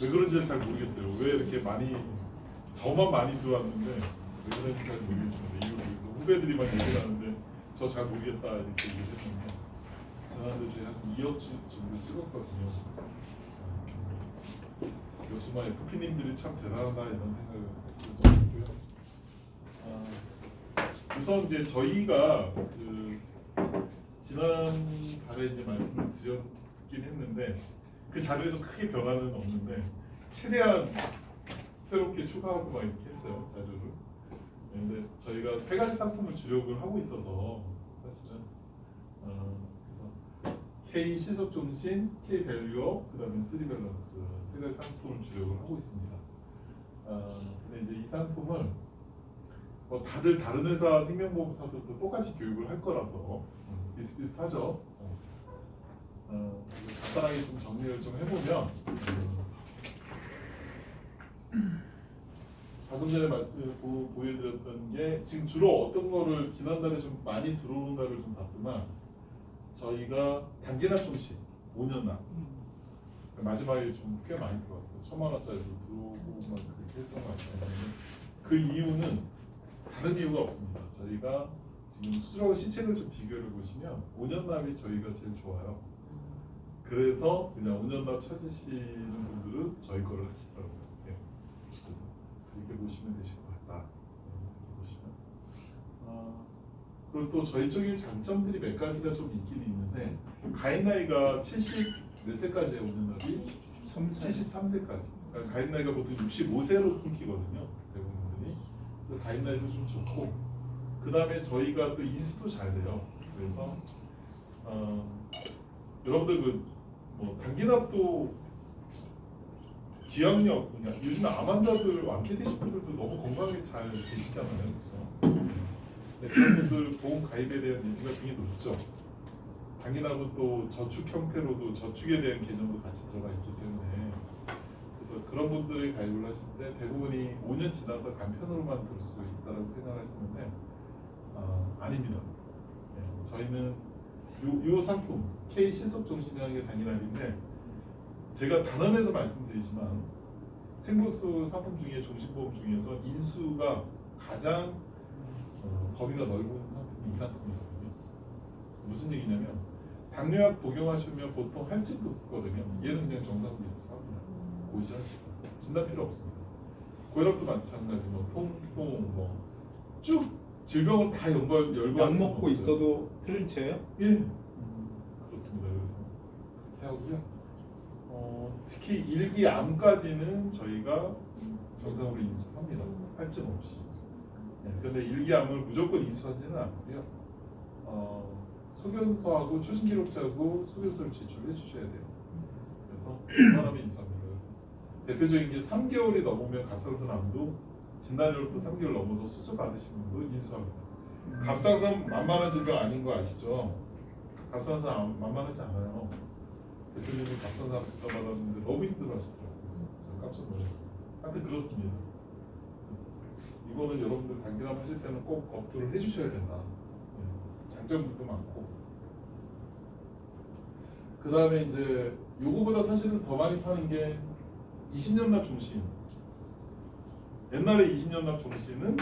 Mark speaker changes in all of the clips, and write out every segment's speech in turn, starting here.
Speaker 1: 왜 그런지 잘 모르겠어요. 왜 이렇게 많이 저만 많이 들어왔는데 왜 그런지 잘 모르겠습니다. 이유를 그래서 후배들이 막 얘기를 하는데 저 잘 모르겠다 이렇게 얘기를 했는데 지난해 제가 한 2억 정도 찍었거든요. 요즘에 FP님들이 참 대단하다 이런 생각을 사실 좀 했고요. 우선 이제 저희가 그 지난 달에 이제 말씀을 드렸긴 했는데 그 자료에서 크게 변화는 없는데 최대한 새롭게 추가하고 막 이렇게 했어요 자료를. 근데 저희가 세 가지 상품을 주력을 하고 있어서 사실은 그래서 K 실속종신, K 밸류업, 그다음에 3 밸런스 세 가지 상품을 주력을 하고 있습니다. 근데 이제 이 상품을 뭐 다들 다른 회사 생명보험사들도 똑같이 교육을 할 거라서 비슷비슷하죠. 간단하게 좀 정리를 좀 해보면 방금 전에 말씀 보여드렸던 게 지금 주로 어떤 거를 지난달에 좀 많이 들어오는 거를 좀 봤더만 저희가 단기납 종식 5년 납 마지막에 좀 꽤 많이 들어왔어요. 1,000만 원짜리도 들어오고 막 그렇게 했던 것 같아요. 그 이유는 다른 이유가 없습니다. 저희가 지금 수술하고 시책을 좀 비교를 보시면 5년 납이 저희가 제일 좋아요. 그래서 그냥 5년 납 찾으시는 분들은 저희 거를 하시더라고요. 네. 그래서 그렇게 보시면 되실 것 같다. 이렇게 보시면. 그리고 또 저희 쪽에 장점들이 몇 가지가 좀 있긴 있는데 가입 나이가 70 몇 세까지예요? 5년 납이? 73세까지. 그러니까 가입 나이가 보통 65세로 끊기거든요. 대부분들이. 그래서 가입 나이도 좀 좋고 그 다음에 저희가 또 인수도 잘 돼요. 그래서 여러분들 그 뭐 단기납도 기억력 그냥 요즘 암 환자들 완쾌 되신 분들도 너무 건강하게 잘 계시잖아요. 그래서 네, 그런 분들 보험 가입에 대한 니즈가 굉장히 높죠. 단기납은 또 저축 형태로도 저축에 대한 개념도 같이 들어가 있기 때문에 그래서 그런 분들이 가입을 하실 때 대부분이 5년 지나서 간편으로만 들 수 있다고 생각하시는데 아닙니다. 네, 저희는 요 상품 K 실속종신이라는 게 단기납인데 제가 단언해서 말씀드리지만 생보수 상품 중에 종신보험 중에서 인수가 가장 범위가 넓은 상품이 이 상품이거든요. 무슨 얘기냐면 당뇨약 복용하시면 보통 할증 붙거든요. 얘는 그냥 정상적으로 인수합니다. 고지하시고 진단 필요 없습니다. 고혈압도 마찬가지, 뭐 통풍, 뭐쭉 질병을 다 열거할
Speaker 2: 약
Speaker 1: 수는
Speaker 2: 먹고
Speaker 1: 없어요.
Speaker 2: 있어도 클린체예요?
Speaker 1: 예, 그렇습니다. 그래서 그렇게 하고요. 특히 일기암까지는 저희가 정상으로 인수합니다. 할증 없이. 그런데 일기암을 무조건 인수하지는 않고요. 소견서하고 추진 기록자하고 소견서를 제출해 주셔야 돼요. 그래서 웬만하면 인수합니다. 그래서 대표적인 게 3개월이 넘으면 갑상선암도 진단료로부터 3개월 넘어서 수술 받으신 분도 인수합니다. 갑상선 만만한 질병 아닌 거 아시죠? 갑상선 만만하지 않아요. 대표님이 갑상선 진단 받았는데 너무 힘들어하시더라고요. 그래서 제가 깜짝 놀랐어요. 하여튼 그렇습니다. 그래서 이거는 여러분들 단기납 하실 때는 꼭 검토를 해주셔야 된다. 장점들도 많고. 그 다음에 이제 요거보다 사실은 더 많이 파는 게 20년 납 종신. 옛날에 20년 납 종신은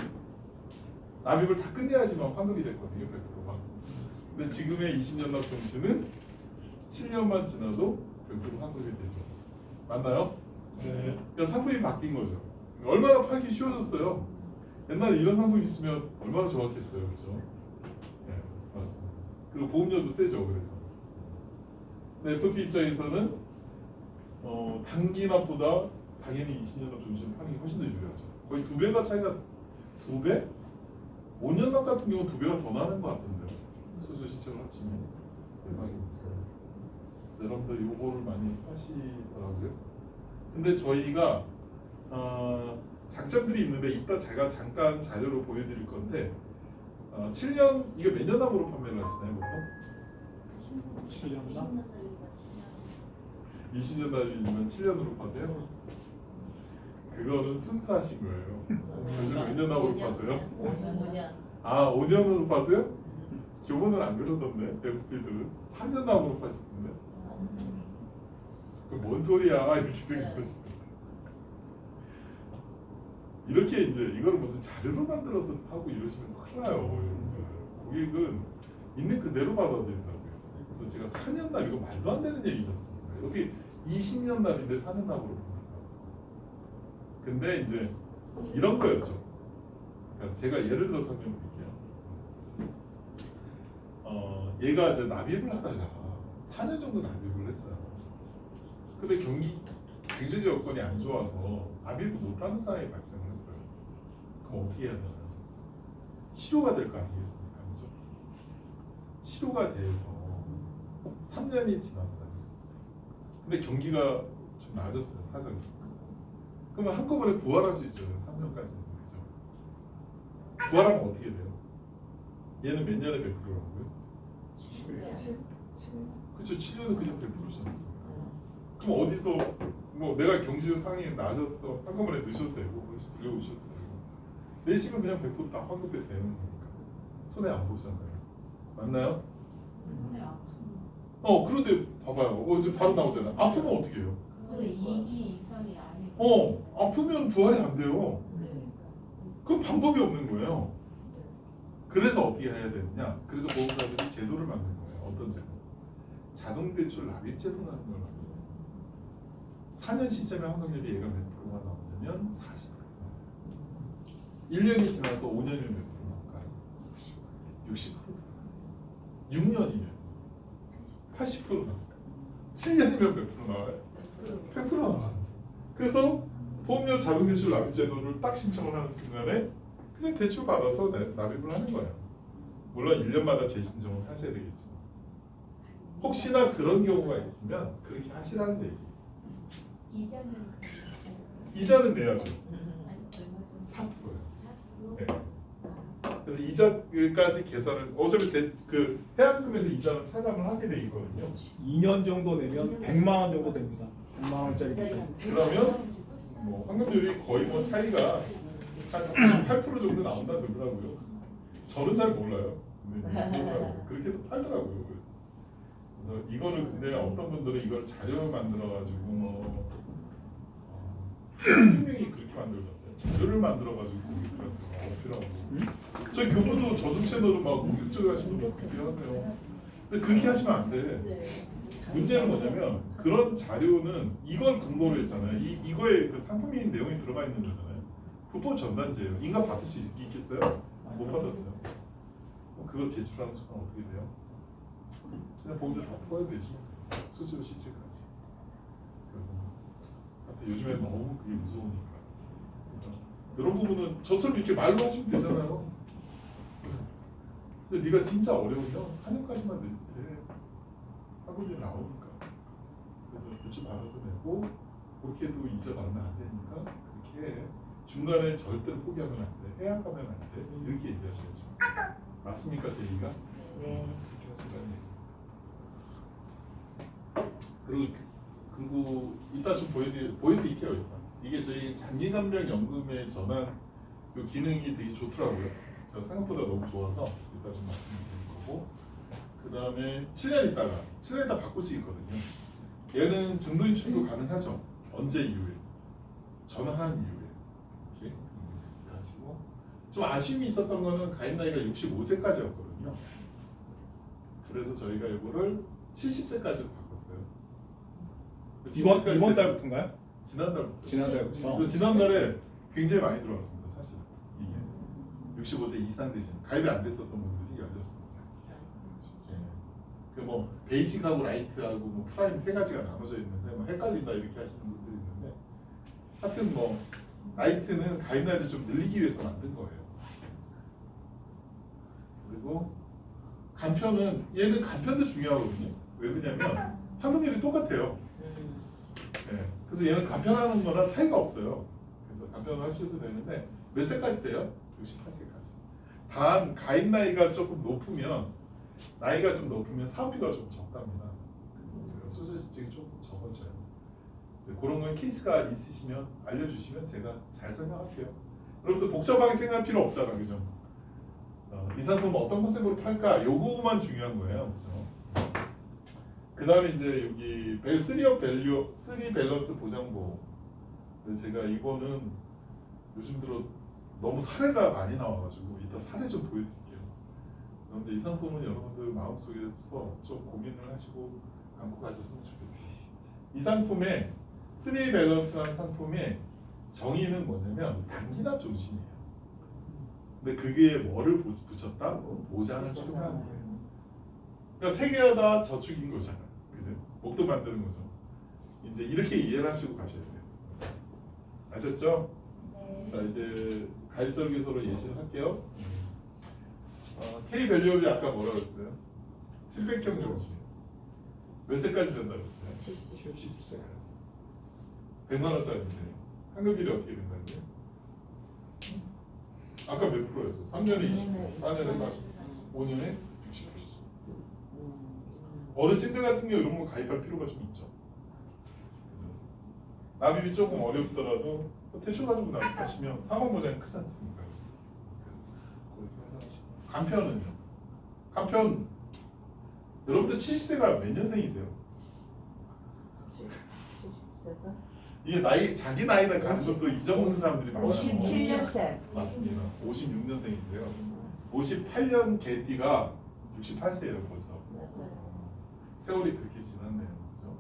Speaker 1: 납입을 다 끝내야지만 환급이 됐거든요. 100%가. 근데 지금의 20년 납 종신은 7년만 지나도 100% 환급이 되죠. 맞나요?
Speaker 2: 네.
Speaker 1: 그러니까 상품이 바뀐 거죠. 얼마나 팔기 쉬워졌어요. 옛날에 이런 상품 있으면 얼마나 좋았겠어요. 그렇죠? 네, 맞습니다. 그리고 보험료도 세죠. 그래서. 근데 FP 입장에서는 단기납보다 당연히 20년 납 종신 파는 게 훨씬 더 유리하죠. 거의 2배가 차이가 2배? 5년 납 같은 경우는 2배가 더 나는 것 같은데요. 수술 시책을 합치면 대박입니다. 그래서 여러분들 요거를 많이 하시더라고요. 근데 저희가 장점들이 있는데 이따 제가 잠깐 자료로 보여드릴 건데 7년 이거 몇 년 납으로 판매를 하시나요 보통?
Speaker 2: 7년 납?
Speaker 1: 20년 납이지만 7년으로 파세요? 그거는 순수하신 거예요. 요즘 몇 년 납으로 파세요?
Speaker 3: 5년.
Speaker 1: 아 5년으로 파세요? 교본은 안 그러던데 FP들은 3년 납으로 파시던데. 그 뭔 소리야 이렇게 생각하시던데. 이렇게 이제 이걸 무슨 자료로 만들어서 하고 이러시면 큰일 나요. 여러분들. 고객은 있는 그대로 받아야 된다고요. 그래서 제가 4년 납 이거 말도 안 되는 얘기지 않습니까? 어떻게 20년 납인데 4년 납으로 봅니까? 근데 이제 이런 거였죠. 그러니까 제가 예를 들어 설명드릴게요. 얘가 이제 납입을 하다가 4년 정도 납입을 했어요. 근데 경제 여건이 안 좋아서 납입을 못하는 상황이 발생을 했어요. 그럼 어떻게 해야 되나요? 실효가 될 거 아니겠습니까? 그죠? 실효가 돼서 3년이 지났어요. 근데 경기가 좀 나아졌어요, 사정이. 그러면 한꺼번에 부활할 수 있죠, 3년까지는. 그죠? 부활하면 어떻게 돼요? 얘는 몇 년에 100%라고요? 그렇죠, 7년은 그냥 100%지 않습니까? 그럼 어디서 뭐 내가 경제적 상황이 나아졌어, 한꺼번에 넣으셔도 되고 그래서 빌려오셔도 되고 내시면 그냥 100%다 환급이 되는 거니까 손해 안 보잖아요. 맞나요? 그런데 봐봐요. 이제 바로 나오잖아요. 아프면 어떻게 해요?
Speaker 3: 근데 2기 이상이 아니고.
Speaker 1: 아프면 부활이 안 돼요. 그럼 방법이 없는 거예요. 그래서 어떻게 해야 되느냐? 그래서 보험사들이 제도를 만든 거예요. 어떤 제도? 자동대출 납입제도라는 걸 만들었어요. 4년 시점에 환급률이 얘가 몇 프로가 나오냐면 40%. 1년이 지나서 5년이면 몇 프로 나올까요? 60%. 6년이면 80% 나와요. 7년이면 몇 프로 나와요? 100% 나와요. 그래서 보험료 자동대출 납입제도를 딱 신청을 하는 순간에 그냥 대출 받아서 납입을 하는 거예요. 물론 1년마다 재신청을 하셔야 되겠지만 혹시나 그런 경우가 있으면 그렇게 하시라는 얘기예요. 이자는 내야죠. 4%예요. 네. 그래서 이자까지 계산을 어차피 그 해약금에서 이자는 차감을 하게 돼 있거든요.
Speaker 2: 2년 정도 내면 100만 원 정도 됩니다. 100만 원짜리 기준.
Speaker 1: 그러면 뭐 환급률이 거의 뭐 차이가 한 8% 정도 나온다 그러더라고요. 저는 잘 몰라요. 근데 그러더라고요. 그렇게 해서 팔더라고요. 그래서 이거를 근데 어떤 분들은 이걸 자료 만들어 가지고 생명이 그렇게 만들던데 자료를 만들어 가지고 고객들한테 어필하고 저희 교부도 저좀 채널을 막 공격적으로 하시는 분들 그렇게 하세요. 근데 그렇게 하시면 안 돼. 문제는 뭐냐면 그런 자료는 이걸 근거로 했잖아요. 이거에 그 상품인 내용이 들어가 있는 거잖아요. 불법 전단지예요. 인가 받을 수 있겠어요? 못 받았어요. 그거 제출하는 순간 어떻게 돼요? 그냥 보험료 다 포함 되시면 수수료 시책까지. 그래서 하여튼 요즘에 너무 그게 무서우니까. 그래서 이런 부분은 저처럼 이렇게 말로 하시면 되잖아요. 근데 네가 진짜 어려우면 4년까지만 내도 돼. 환급률 나오니까. 그래서 대출 받아서 내고 그렇게 해도 이자가 얼마 안 되니까 그렇게 해. 중간에 절대로 포기하면 안 돼. 해약하면 안 돼. 이렇게 얘기하셔야죠. 맞습니까, 제 얘기가?
Speaker 3: 네.
Speaker 1: 그렇게 하시라는 얘기. 그리고 이따 좀 보여드릴게요. 일단. 이게 저희 장기간병연금에 전환 요 기능이 되게 좋더라고요. 제가 생각보다 너무 좋아서 이따 좀 말씀드릴 거고. 그 다음에 7년 있다 바꿀 수 있거든요. 얘는 중도 인출도 가능하죠. 언제 이후에? 전환한 이후에. 이렇게 하시고. 좀 아쉬움이 있었던 거는 가입 나이가 65세까지였거든요. 그래서 저희가 이거를 70세까지로 바꿨어요.
Speaker 2: 이번 달부터인가요?
Speaker 1: 지난달부터.
Speaker 2: 지난달부터.
Speaker 1: 지난달에 굉장히 많이 들어왔습니다. 사실 이게 65세 이상 되신 가입이 안 됐었던 분들이 열렸습니다. 그 뭐 베이직하고 라이트하고 뭐 프라임 세 가지가 나눠져 있는데 뭐 헷갈린다 이렇게 하시는 분들이 있는데 하여튼 뭐 라이트는 가입 나이를 좀 늘리기 위해서 만든 거예요. 그리고 간편은 얘는 간편도 중요하거든요. 왜 그러냐면 환급률이 똑같아요. 네. 그래서 얘는 간편하는 거랑 차이가 없어요. 그래서 간편을 하셔도 되는데 몇 세까지 돼요? 68세까지. 단 가입 나이가 조금 높으면 사업비가 좀 적답니다. 그래서 제가 수술 시책이 조금 적어져요. 이제 그런 건 케이스가 있으시면 알려주시면 제가 잘 설명할게요. 여러분들 복잡하게 생각할 필요 없잖아, 그죠? 이 상품 어떤 컨셉으로 팔까? 요거만 중요한 거예요, 그죠? 그 다음에 이제 여기 3 밸런스 보장보험. 근데 제가 이거는 요즘 들어 너무 사례가 많이 나와가지고 이따 사례 좀 보여드릴게요. 그런데 이 상품은 여러분들 마음속에서 좀 고민을 하시고 안고 가셨으면 좋겠어요. 이 상품의 3 밸런스라는 상품의 정의는 뭐냐면 단기납 종신이에요. 근데 그게 뭐를 붙였다? 모장을 추가하는 거예요. 그러니까 세 개가 다 저축인 거잖아. 그죠? 목돈 만드는 거죠. 이제 이렇게 이해를 하시고 가셔야 돼요. 아셨죠?
Speaker 3: 네.
Speaker 1: 자 이제 가입 설계서로 예시를 할게요. K 밸류업이 아까 뭐라고 했어요? 700경 종신. 몇 세까지 된다고 했어요? 70세까지. 100만 원짜리인데 환급일이 어떻게 된다고요? 아까 몇 프로였어? 3년에 20%, 4년에 40%, 5년에 60%. 어르신들 같은 경우 이런 거 가입할 필요가 좀 있죠. 그죠? 납입이 조금 어렵더라도 대출 가지고 납입하시면 사망 보장이 크지 않습니까? 간편은요? 간편 여러분들 70세가 몇 년생이세요? 이게 나이 자기 나이를 가는 것도 잊어먹는 사람들이 많아요.
Speaker 4: 57년생.
Speaker 1: 맞습니다. 56년생이세요. 58년 개띠가 68세예요 벌써. 세월이 그렇게 지났네요. 그죠?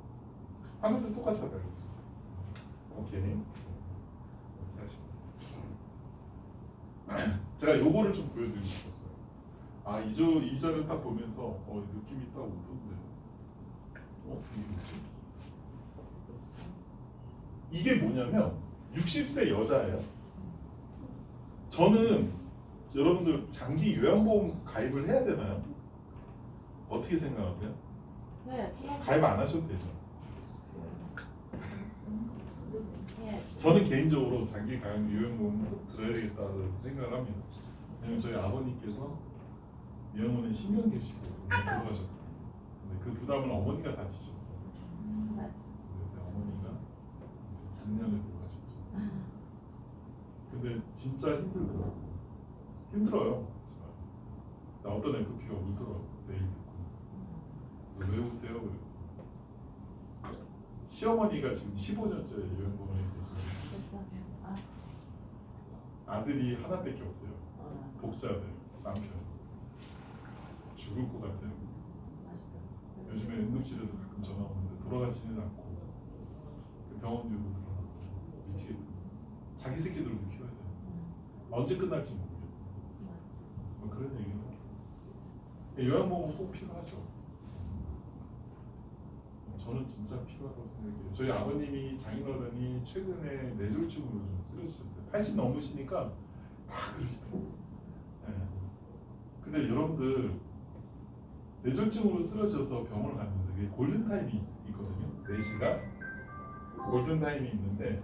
Speaker 1: 한국도 똑같이 하다요. 오케이. 이렇게 하시고. 제가 요거를 좀 보여드리고 싶었어요. 아, 이 절을 딱 보면서 느낌이 딱 오던데. 이게 뭐지? 이게 뭐냐면 60세 여자예요. 저는 여러분들 장기 요양보험 가입을 해야 되나요? 어떻게 생각하세요?
Speaker 4: 네.
Speaker 1: 가입 안 하셔도 되죠. 저는 개인적으로 장기 요양보험 꼭 들어야 되겠다고 생각을 합니다. 왜냐면 저희 아버님께서 요양원에 10년 계시고 돌아가셨고 근데 그 부담을 어머니가 다 지셨어요. 그래서 어머니가 작년에 돌아가셨죠. 근데 진짜 힘들더라고. 힘들어요. 정말. 나 어떤 FP가 울더라고. 내일 듣고. 그래서 왜 우세요? 그랬더니 시어머니가 지금 15년째 요양병원에 계시고 아들이 하나밖에 없대요. 독자들, 남편. 죽을 것 같아요. 요즘에 응급실에서 가끔 전화 오는데 돌아가지는 않고 그 병원비도 늘어나고 미치겠다. 자기 새끼들도 키워야 돼요. 언제 끝날지 모르겠어요. 뭐 그런 얘기는 요양보험은 꼭 필요하죠. 저는 진짜 필요하다고 생각해요. 저희 아버님이 장인어른이 최근에 뇌졸중으로 좀 쓰러지셨어요. 80 넘으시니까 다 그러시더라고요. 네. 근데 여러분들 뇌졸중으로 쓰러져서 병원을 갔는데 그게 골든타임이 있거든요. 4시간 골든타임이 있는데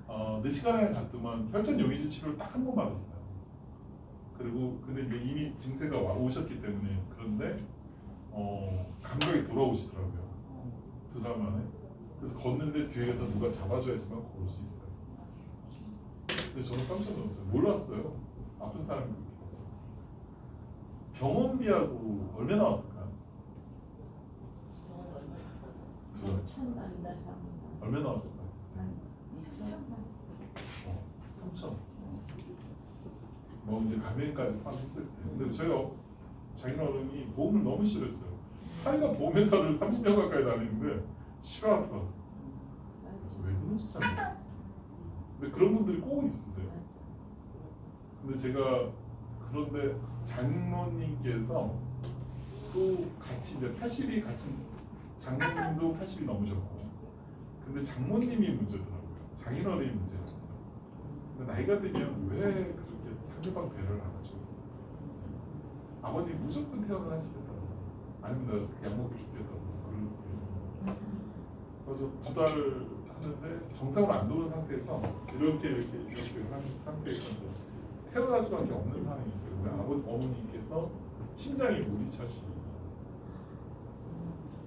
Speaker 1: 4시간을 갔더만 혈전 용의주 치료를 딱 한 번 받았어요. 그리고 근데 이제 이미 증세가 오셨기 때문에 그런데 감각이 돌아오시더라고요. 드라마에. 그래서 걷는데 뒤에서 누가 잡아줘야지만 걸을 수 있어요. 근데 저는 깜짝 놀랐어요. 몰랐어요. 아픈 사람이 그렇게 없었어요. 병원비하고 얼마 나왔을까요? 얼마 나왔을 것 같으세요? 3천. 뭐 이제 가면까지 포함했을 때. 근데 저희 장인어른이 보험을 너무 싫어했어요. 사이가 보험회사를 30년 가까이 다니는데 싫어하더라고요. 그래서 왜 그런지 잘 모르겠어요. 근데 그런 분들이 꼭 있으세요. 근데 제가 그런데 장모님께서 또 같이 이제 80이 같이 장모님도 80이 넘으셨고 근데 장모님이 문제더라고요. 장인어른이 문제더라고요. 근데 나이가 들면 왜 그렇게 상대방 배려를 안 하죠? 아버님 무조건 퇴원을 하시겠다고 아니면 나 약 먹고 죽겠다고 그래서 2달 하는데 정상으로 안 도는 상태에서 이렇게 한 상태에서 퇴원할 수밖에 없는 상황이 있어요. 어머니께서 심장이 물리차시.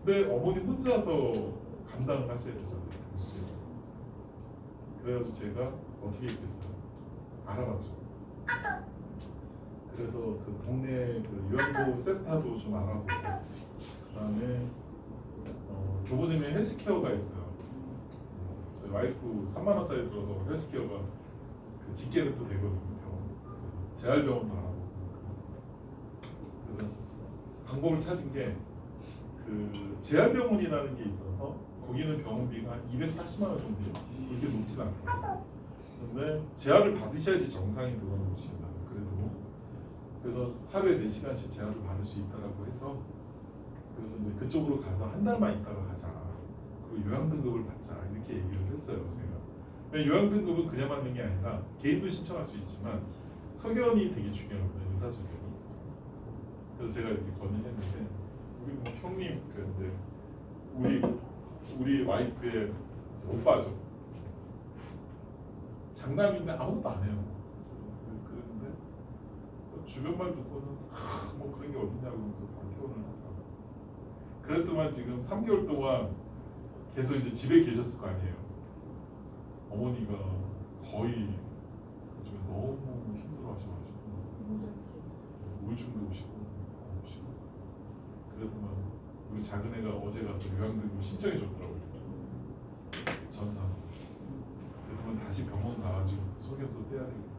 Speaker 1: 근데 어머니 혼자서 감당을 하셔야 되잖아요. 그래가지고 제가 어떻게 했겠어요? 알아봤죠. 그래서 그 동네 그 요양보 센터도 좀 알아보고 그다음에 교보증에 헬스케어가 있어요. 저희 와이프 3만 원짜리 들어서 헬스케어가 그 직계는 또 되거든요. 병원. 그래서 재활병원도 알아보고 그랬습니다. 그래서 방법을 찾은 게 그 재활병원이라는 게 있어서 거기는 병원비가 240만 원 정도요. 그렇게 높진 않더라고요. 근데 재활을 받으셔야지 정상이 들어가는 곳이거든요. 그래도 그래서 하루에 4시간씩 재활을 받을 수 있다라고 해서 그래서 이제 그쪽으로 가서 한 달만 있다가 가자. 그리고 요양 등급을 받자 이렇게 얘기를 했어요. 제가 요양 등급은 그냥 받는 게 아니라 개인도 신청할 수 있지만 서견이 되게 중요하거든요. 의사 서견이. 그래서 제가 이렇게 건의했는데 우리 뭐 형님 그 이제 우리 와이프의 오빠죠. 장남인데 아무것도 안 해요. 그런데 주변 말 듣고는 뭐 그런 게 어딨냐고 하면서 반태원을 하더라고요. 그랬더만 지금 3개월 동안 계속 이제 집에 계셨을 거 아니에요. 어머니가 거의 요즘에 너무 힘들어하셔가지고 우울증도 오시고 그랬더만 우리 작은 애가 어제 가서 요양등급 신청해 줬더라고요. 전사. 그러면 다시 병원 가가지고 속여서 떼야 되고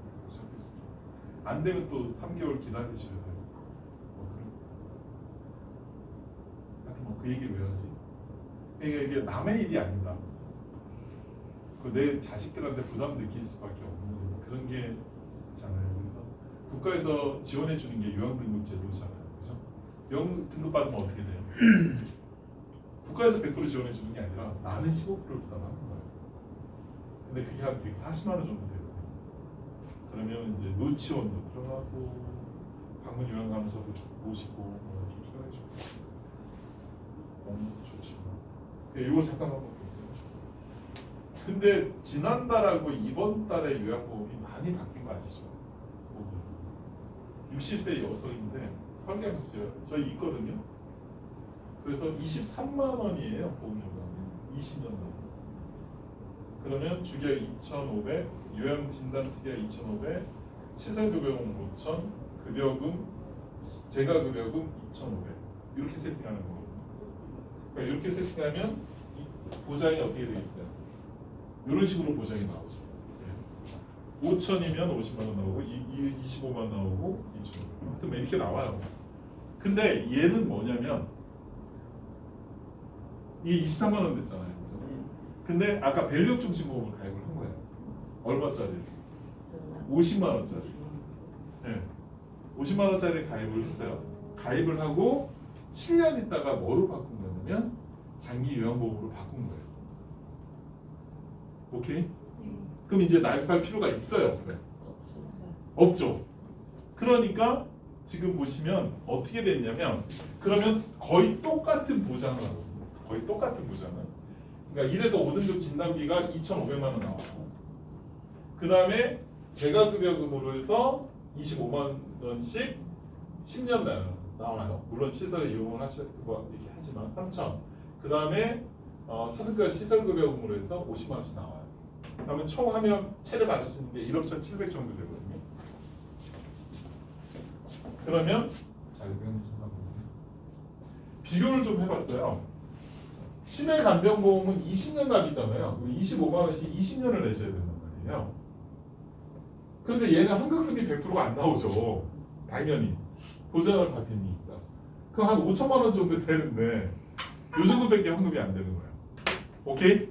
Speaker 1: 안 되면 또 3개월 기다리셔야 돼요. 뭐 그런. 하여튼 뭐 그 얘기 왜 하지? 그러니까 이게 남의 일이 아니다. 내 자식들한테 부담 느낄 수밖에 없는 그런 게 있잖아요. 그래서 국가에서 지원해 주는 게 요양등급 제도잖아요. 그죠? 요양 등급 받으면 어떻게 돼요? 국가에서 100% 지원해 주는 게 아니라 나는 15%를 부담하는 거예요. 근데 그게 한 140만 원 정도 되거든요. 그러면 이제 노치원도 들어가고 방문 요양감사도 모시고 뭐 이렇게 필요해지고 너무 좋죠. 이거 잠깐 한번 보세요. 근데 지난달하고 이번 달에 요양보험이 많이 바뀐 거 아시죠? 60세 여성인데 설계하면서 저희 있거든요. 그래서 23만 원이에요 보험료가 20년 동안. 그러면 주기약 2,500, 요양진단특약 2,500, 시설급여금 5,000, 급여금, 재가급여금 2,500 이렇게 세팅하는 거거든요. 그러니까 이렇게 세팅하면 보장이 어떻게 되겠어요? 이런 식으로 보장이 나오죠. 5,000이면 50만 원 나오고 25만 원 나오고 2,500. 하여튼 이렇게 나와요. 근데 얘는 뭐냐면 이게 23만 원 됐잖아요. 그죠? 근데 아까 밸류업 중심보험을 가입을 한 거예요. 얼마짜리? 50만 원짜리. 네. 50만 원짜리 가입을 했어요. 가입을 하고 7년 있다가 뭐로 바꾼 거냐면 장기 요양보험으로 바꾼 거예요. 오케이? 그럼 이제 나입할 필요가 있어요, 없어요? 없죠. 그러니까 지금 보시면 어떻게 됐냐면 그러면 거의 똑같은 보장을 하거든요. 거의 똑같은 보장을. 그러니까 1에서 5등급 진단비가 2,500만 원 나와요. 그 다음에 재가급여금으로 해서 25만 원씩 10년 나와요. 물론 시설에 이용을 하시고 이렇게 하지만 3,000. 그 다음에 사등급 시설급여금으로 해서 50만 원씩 나와요. 그러면 총 하면 채를 받을 수 있는 게 1억 1,700 정도 되거든요. 그러면 자 이거 한번 보세요. 비교를 좀 해봤어요. 치매 간병보험은 20년 납이잖아요. 25만 원씩 20년을 내셔야 된단 말이에요. 그런데 얘는 환급금이 100%가 안 나오죠. 당연히 보장을 받으니까. 그럼 한 5천만 원 정도 되는데 요 정도밖에 환급이 안 되는 거예요. 오케이?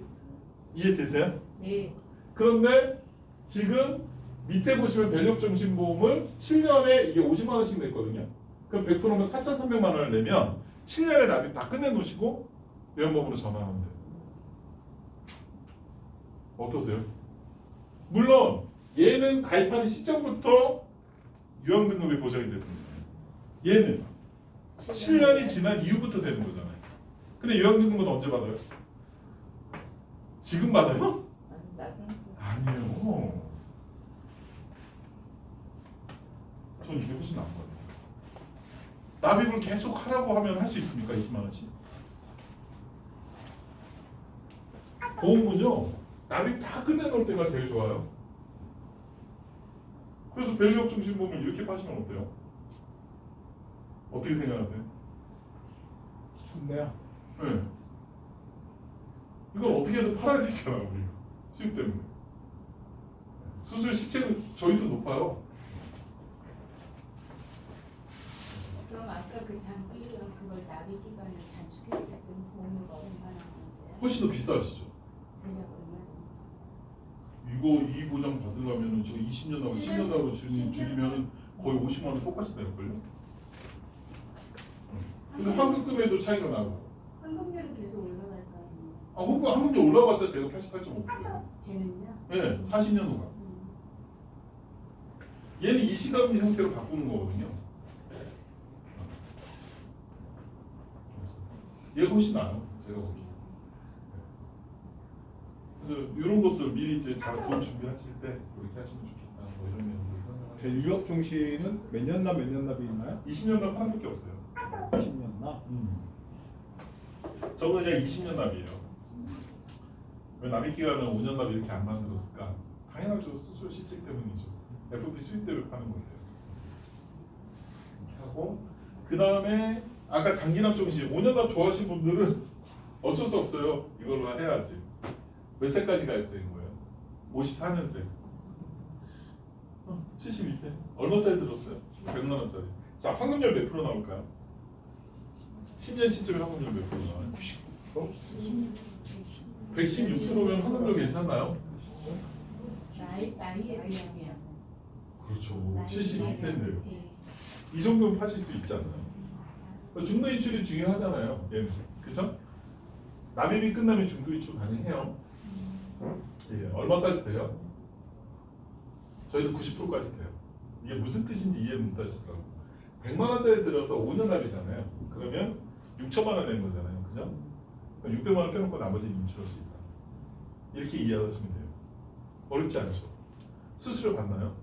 Speaker 1: 이해되세요?
Speaker 3: 네.
Speaker 1: 그런데 지금 밑에 보시면 밸류업 중심보험을 7년에 이게 50만 원씩 냈거든요. 그럼 100%면 4,300만 원을 내면 7년에 납입 다 끝내놓으시고 요양보험으로 전환하면 돼요. 어떠세요? 물론 얘는 가입하는 시점부터 요양등급이 보장이 되는 거예요. 얘는 7년이 지난 이후부터 되는 거잖아요. 근데 요양등급은 언제 받아요? 지금 받아요? 아니에요. 전 이게 훨씬 나은 것 같아요. 납입을 계속 하라고 하면 할 수 있습니까? 20만 원씩? 보험은요. 납입 다 끝내놓을 때가 제일 좋아요. 그래서 밸류업 중심보험을 이렇게 파시면 어때요? 어떻게 생각하세요?
Speaker 2: 좋네요.
Speaker 1: 네. 이걸 어떻게든 팔아야 되잖아 우리 수입 때문에. 수술 시책은 저희도 높아요.
Speaker 3: 그럼 아까 그 장기가 그걸 납입 기간을 단축했을 때 보험료가 얼마나 하는데?
Speaker 1: 훨씬 더 비싸지죠.
Speaker 3: 대략 얼마 정도?
Speaker 1: 이거 이 보장 받으려면 저 20년 하고 10년 하고
Speaker 3: 십 년
Speaker 1: 줄이면 거의 50만 원 똑같이 낼걸요. 근데 환급금에도 차이가 나고.
Speaker 3: 환급률은 계속 올라갈 거 아니에요?
Speaker 1: 환급률 올라봤자 제가 88.5%예요.
Speaker 3: 쟤는요?
Speaker 1: 네, 40년 후가. 얘는 이 시간 형태로 바꾸는 거거든요. 얘가 훨씬 나아요. 제가 보기에. 그래서 이런 것들 미리 이제 잘 돈 준비하실 때 그렇게 하시면 좋겠다. 뭐 이런 내용들
Speaker 2: 제
Speaker 1: 생각하시면.
Speaker 2: 유역 종신은 몇 년 납이 있나요?
Speaker 1: 20년 납 하나밖에 없어요.
Speaker 2: 10년 납.
Speaker 1: 저거 그냥 20년 납이에요. 왜 납입 기간은 5년 납 이렇게 안 만들었을까? 당연하죠. 수술 실직 때문이죠. FP 수입 때문에 파는 건데요. 이렇게 하고 그 다음에 아까 단기납 종신 5년 납 좋아하시는 분들은 어쩔 수 없어요. 이걸로 해야지. 몇 세까지 가입된 거예요? 54년생. 71세. 얼마짜리 들었어요? 100만 원짜리. 자, 환급률 몇 프로 나올까요? 10년 시점에 환급률 몇 프로 나와요? 116%면 환급률 괜찮나요?
Speaker 3: 나이에 비하면
Speaker 1: 그렇죠. 72세인데요.
Speaker 3: 예.
Speaker 1: 이 정도면 파실 수 있잖아요. 중도 인출이 중요하잖아요. 얘는. 그죠? 납입이 끝나면 중도 인출 가능해요. 예, 얼마까지 돼요? 저희는 90%까지 돼요. 이게 무슨 뜻인지 이해 못 하시더라고요. 100만 원짜리 들어서 5년 납이잖아요. 그러면 6천만 원 낸 거잖아요. 그죠? 600만 원 빼놓고 나머지는 인출할 수 있다. 이렇게 이해하시면 돼요. 어렵지 않죠? 수수료 받나요?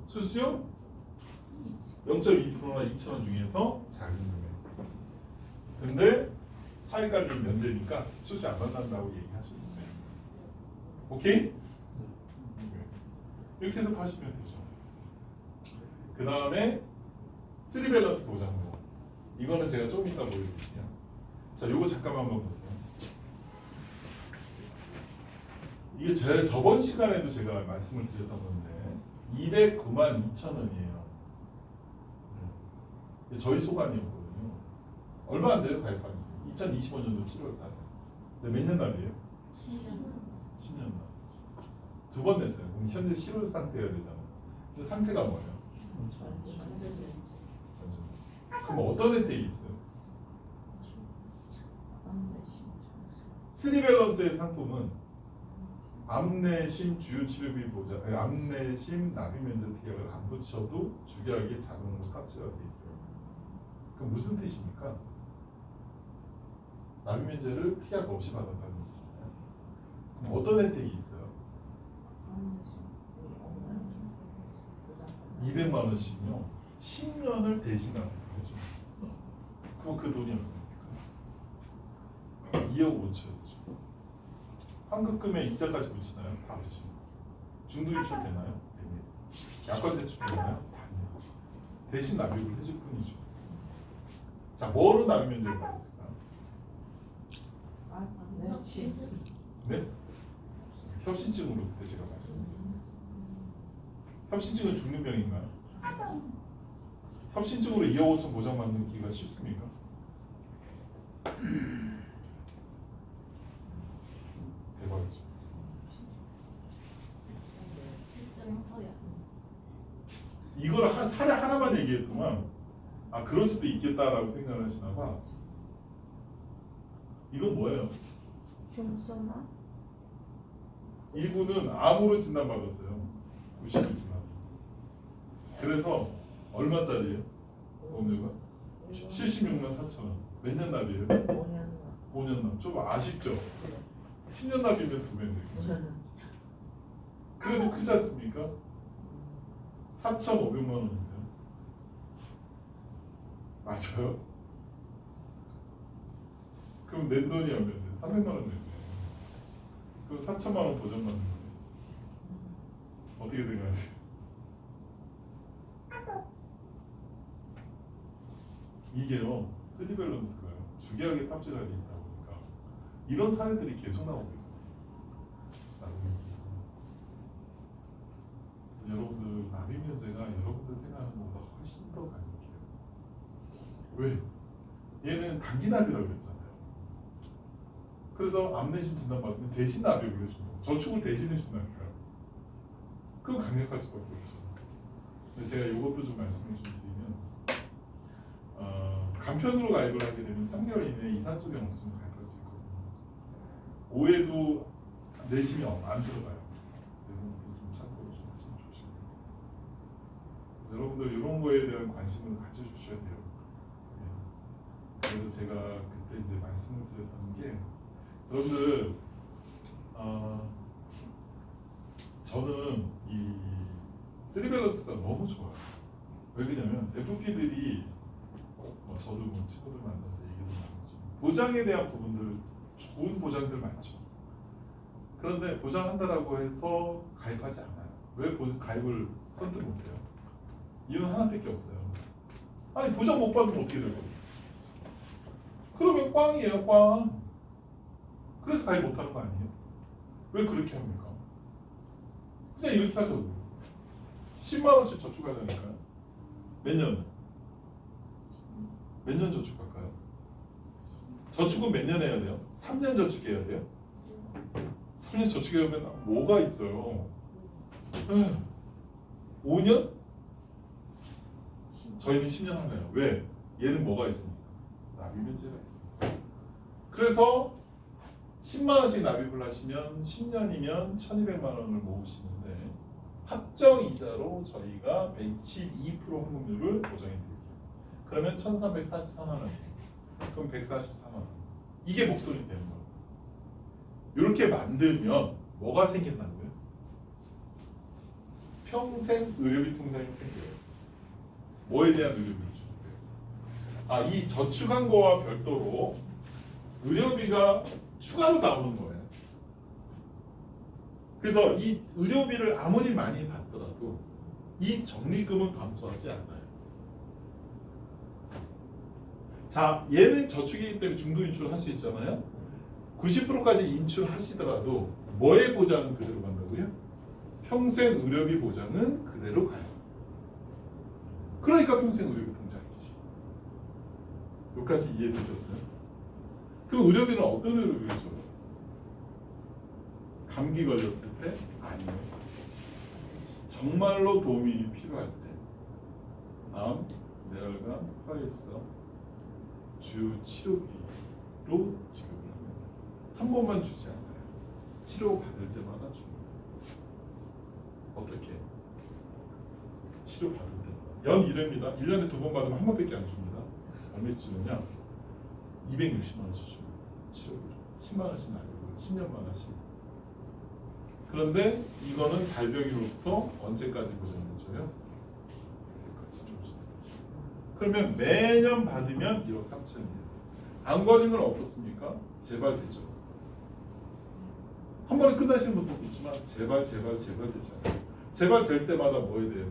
Speaker 1: 수수료? 0.2%나 2천 원 중에서 작은 금액. 근데 4일까지 면제니까 수수료 안 받는다고 얘기하시면 돼요. 오케이? 이렇게 해서 파시면 되죠. 그 다음에 3밸런스 보장금. 이거는 제가 좀 이따 보여드릴게요. 자, 요거 잠깐만 한번 보세요. 이게 제 저번 시간에도 제가 말씀을 드렸던 건데 209만 2천 원이에요. 저희 소관이었거든요. 얼마 안 돼요 가입한 지. 2025년도 7월 달에. 근데 몇 년 납이에요? 10년 납. 두 번 냈어요. 그럼 현재 실효 상태가 되잖아요. 근데 상태가 뭐예요? 완전 되지. 그럼 어떤 혜택이 있어요? 3밸런스의 상품은 암내심 주요 치료비 보장, 암내심 납입 면제 특약을 안 붙여도 주계약에 자동으로 탑재가 돼 있어요. 그럼 무슨 뜻입니까? 납입 면제를 특약 없이 받았다는 얘기잖아요. 그럼 어떤 혜택이 있어요? 200만 원씩요. 10년을 대신하는 거죠. 그럼 그 돈이 얼마입니까? 2억 5천이죠. 환급금에 이자까지 붙이나요? 다 붙입니다. 중도 인출 되나요? 됩니다. 약관 대출 되나요? 됩니다. 대신 납입을 해줄 뿐이죠. 자, 뭐로 납입 면제를 받았을까요? 네? 협신증으로 그때 제가 말씀드렸어요. 협신증은 죽는 병인가요? 협신증으로 2억 5천 보장받기가 쉽습니까? 대박이죠. 이걸 사례 하나만 얘기했구만. 아, 그럴 수도 있겠다라고 생각을 하시나 봐. 이건 뭐예요?
Speaker 4: 평소만?
Speaker 1: 이분은 암으로 진단받았어요. 90일 지나서. 그래서 얼마짜리예요? 보험료가? 76만 4천 원. 몇 년 납이에요? 5년 납. 좀 아쉽죠? 10년 납이면 2배인데. 그래도 크지 않습니까? 4,500만 원인데요. 맞아요? 그럼 낸 돈이 얼마인데? 300만 원 냈네. 그럼 4천만 원 보전받는 거예요. 어떻게 생각하세요? 이게요, 3밸런스가요. 주계약에 탑재가 돼 있다 보니까 이런 사례들이 계속 나오고 있어요. 여러분들 납입 면제가 여러분들 생각하는 것보다 훨씬 더 강력해요. 왜? 얘는 단기 납입이라고 했잖아요. 그래서 암내심 진단 받으면 대신 납입을 해준다. 저축을 대신해 준다니까요. 그럼 강력할 수밖에 없죠. 근데 제가 이것도 좀 말씀을 좀 드리면 간편으로 가입을 하게 되면 3개월 이내에 이산소 병원수는 가입할 수 있거든요. 5회도 내심이 안 들어가요. 여러분들 좀 참고를 좀 하시면 좋으십니다. 그래서 여러분들 이런 거에 대한 관심을 가져주셔야 돼요. 네. 그래서 제가 그때 이제 말씀을 드렸던 게 여러분들 저는 이 3밸런스가 너무 좋아요. 왜 그러냐면 FP들이 저도 친구들 만나서 얘기도 나누죠. 보장에 대한 부분들 좋은 보장들 많죠. 그런데 보장한다라고 해서 가입하지 않아요. 왜 가입을 선택 못해요? 이유는 하나밖에 없어요. 아니 보장 못 받으면 어떻게 될 거예요? 그러면 꽝이에요, 꽝. 그래서 가입 못하는 거 아니에요? 왜 그렇게 합니까? 그냥 이렇게 하셔도 10만 원씩 저축하자니까요. 몇 년? 몇 년 저축할까요? 저축은 몇 년 해야 돼요? 3년 저축해야 돼요? 3년 저축해야 하면 뭐가 있어요? 5년? 저희는 10년 하네요. 왜? 얘는 뭐가 있습니까? 납입 면제가 있습니다. 그래서 10만 원씩 납입을 하시면 10년이면 1,200만 원을 모으시는데 합정 이자로 저희가 112% 환급률을 보장해 드립니다. 그러면 1,344만 원이에요. 그럼 144만 원. 이게 목돈이 되는 거예요. 이렇게 만들면 뭐가 생긴다고요? 평생 의료비 통장이 생겨요. 뭐에 대한 의료비를 주는 거예요? 이 저축한 거와 별도로 의료비가 추가로 나오는 거예요. 그래서 이 의료비를 아무리 많이 받더라도 이 적립금은 감소하지 않아요. 자, 얘는 저축이기 때문에 중도 인출할 수 있잖아요. 90%까지 인출하시더라도 뭐의 보장은 그대로 간다고요? 평생 의료비 보장은 그대로 가요. 그러니까 평생 의료비 통장이지. 여기까지 이해되셨어요? 그 의료비는 어떤 의료비를 줘요? 감기 걸렸을 때? 아니요. 정말로 도움이 필요할 때. 암, 뇌혈관, 화혈성, 주요 치료비로 지급을 합니다. 한 번만 주지 않아요. 치료 받을 때마다 줍니다. 어떻게? 치료 받을 때마다. 연 1회입니다. 1년에 2번 받으면 한 번밖에 안 줍니다. 얼마 주느냐? 260만 원씩 줍니다. 치료비로. 10만 원씩 나누고 10년만 하시. 그런데 이거는 발병일로부터 언제까지 보장해줘요? 100세까지 줍니다. 그러면 매년 받으면 1억 3천이에요. 안 걸리면 어떻습니까? 재발되죠. 한 번에 끝나시는 분도 있지만 재발 되잖아요. 재발될 때마다 뭐 해야 돼요?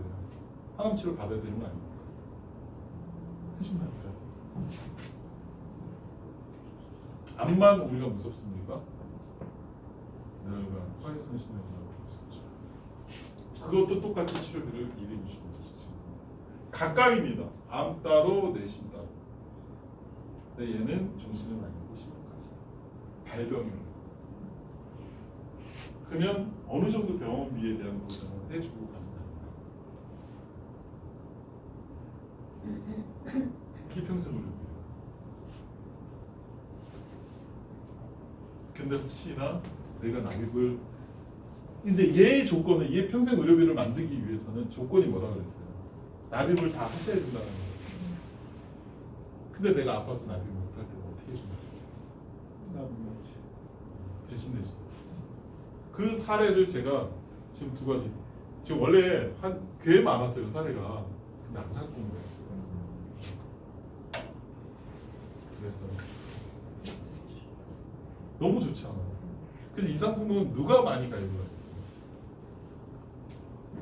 Speaker 1: 항암 치료 받아야 되는 거 아닙니까? 해준다니까요. 암만 우리가 무섭습니까? 뇌혈관, 화이슨 신경과는 무섭죠. 그것도 똑같이 치료비를 260만 원씩. 각각입니다. 암 따로, 내심 따로. 근데 얘는 종신을 아니고 심각하지. 발병이에요. 그러면 어느 정도 병원비에 대한 보장을 해주고 간다. 기평생 의료비예요. 근데 혹시나 내가 납입을 이제 얘의 조건은 얘 평생 의료비를 만들기 위해서는 조건이 뭐라 그랬어요? 납입을 다 하셔야 된다는 거예요. 근데 내가 아파서 납입 못할 때는 어떻게 해준다 했어요? 대신 내줘. 그 사례를 제가 지금 2가지. 지금 원래 꽤 많았어요 사례가. 근데 안 갖고 온 거예요 제가. 그래서 너무 좋지 않아요. 그래서 이 상품은 누가 많이 가입을 하겠어요?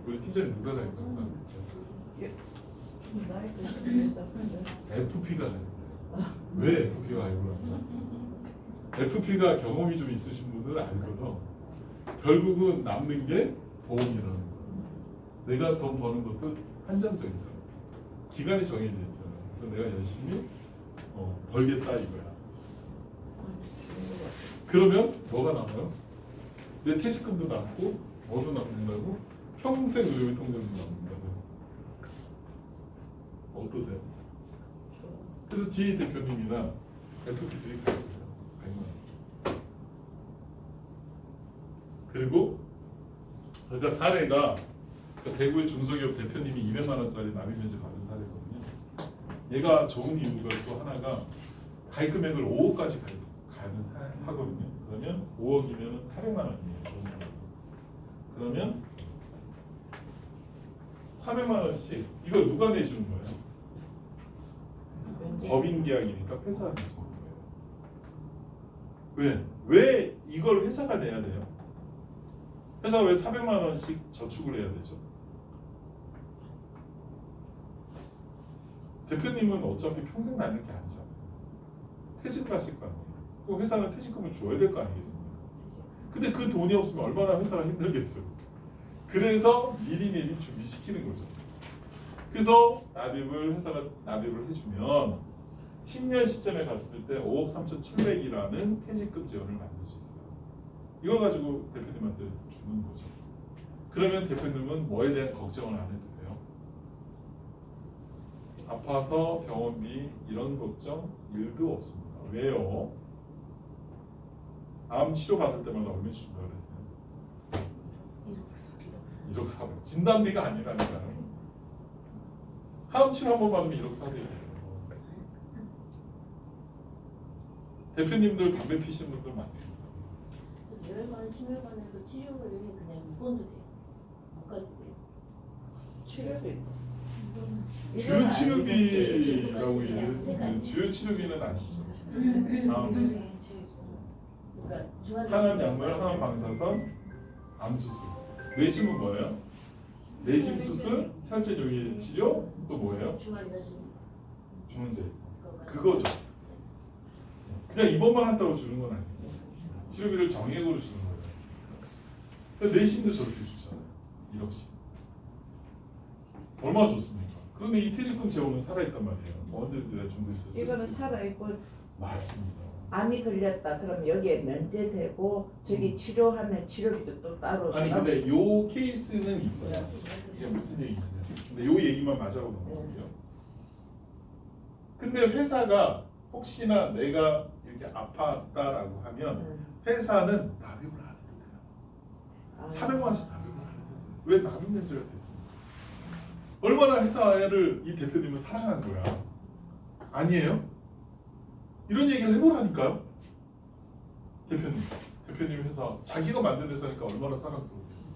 Speaker 1: 우리 팀장님 누가 가입을 하겠어요? FP가 가입을 해요. 왜 FP가 가입을 하냐? FP가 경험이 좀 있으신 분들은 알거든. 결국은 남는 게 보험이라는 거예요. 내가 돈 버는 것도 한정적이잖아. 기간이 정해져 있잖아. 그래서 내가 열심히 벌겠다 이거야. 그러면 뭐가 남아요? 내 퇴직금도 남고 뭐도 남는다고? 평생 의료비 통장도 남는다고. 어떠세요? 그래서 지혜 대표님이나 FP들이 가요. 100만 원. 그리고 그러니까 사례가 대구의 중소기업 대표님이 200만 원짜리 납입면제 받은 사례거든요. 얘가 좋은 이유가 또 하나가 가입 금액을 5억까지 가능하거든요. 그러면 5억이면 400만 원이에요. 그러면 400만 원씩 이걸 누가 내주는 거예요? 법인 계약이니까 회사가 내주는 거예요. 왜 이걸 회사가 내야 돼요? 회사가 왜 400만 원씩 저축을 해야 되죠? 대표님은 어차피 평생 남는 게 아니잖아요. 퇴직을 하실 거 아니에요. 그럼 회사는 퇴직금을 줘야 될 거 아니겠습니까? 근데 그 돈이 없으면 얼마나 회사가 힘들겠어요. 그래서 미리미리 준비시키는 거죠. 그래서 회사가 납입을 해주면 10년 시점에 갔을 때 5억 3,700이라는 퇴직금 지원을 만들 수 있어요. 이걸 가지고 대표님한테 주는 거죠. 그러면 대표님은 뭐에 대한 걱정을 안 해도 돼요. 아파서 병원비 이런 걱정 1도 없습니다. 왜요? 암 치료 받을 때마다 얼마 준다고 그랬어요? 1억 400. 진단비가 아니라니까요. 항암 치료 한 번 받으면 1억 400이에요. 대표님들 담배 피시는 분들 많습니다.
Speaker 5: 뇌혈관, 심혈관에서 치료 후에 그냥 입원도 돼요. 뭐까지 돼요?
Speaker 4: 치료도 있고.
Speaker 1: 주요 치료비라고
Speaker 5: 세
Speaker 1: 얘기했습니다.
Speaker 5: 가지.
Speaker 1: 주요 치료비는 아시죠?
Speaker 5: 그러니까
Speaker 1: 항암 약물, 항암 방사선, 암 수술. 내심은 뭐예요? 내심 수술, 혈전 용의 치료, 또 뭐예요?
Speaker 5: 중환자실
Speaker 1: 중환자. 그거죠. 그냥 입원만 한다고 주는 건 아니고 치료비를 정액으로 주는 거였습니다. 근데 내심도 저렇게 주잖아요. 1억씩. 얼마나 좋습니까? 그런데 이 퇴직금 재원은 살아있단 말이에요. 언제든지 내가 준비를 쓸 수
Speaker 4: 이거는
Speaker 1: 있습니다.
Speaker 4: 살아있고
Speaker 1: 맞습니다.
Speaker 4: 암이 걸렸다 그럼 여기에 면제되고 저기 치료하면 치료비도 또 따로
Speaker 1: 아니
Speaker 4: 나가고.
Speaker 1: 근데 요 케이스는 있어요. 이게 무슨 얘기냐면 근데 요 얘기만 맞아고 넘어갈게요. 근데 회사가 혹시나 내가 이렇게 아팠다라고 하면 회사는 납입을 안 해도 돼요.
Speaker 4: 아.
Speaker 1: 400만 원씩 납입을 안 해도 돼요. 왜 납입 면제가 됐습니까? 얼마나 회사를 이 대표님은 사랑한 거야. 아니에요? 이런 얘기를 해보라니까요. 대표님 회사 자기가 만든 회사니까 얼마나 사랑스럽겠어요.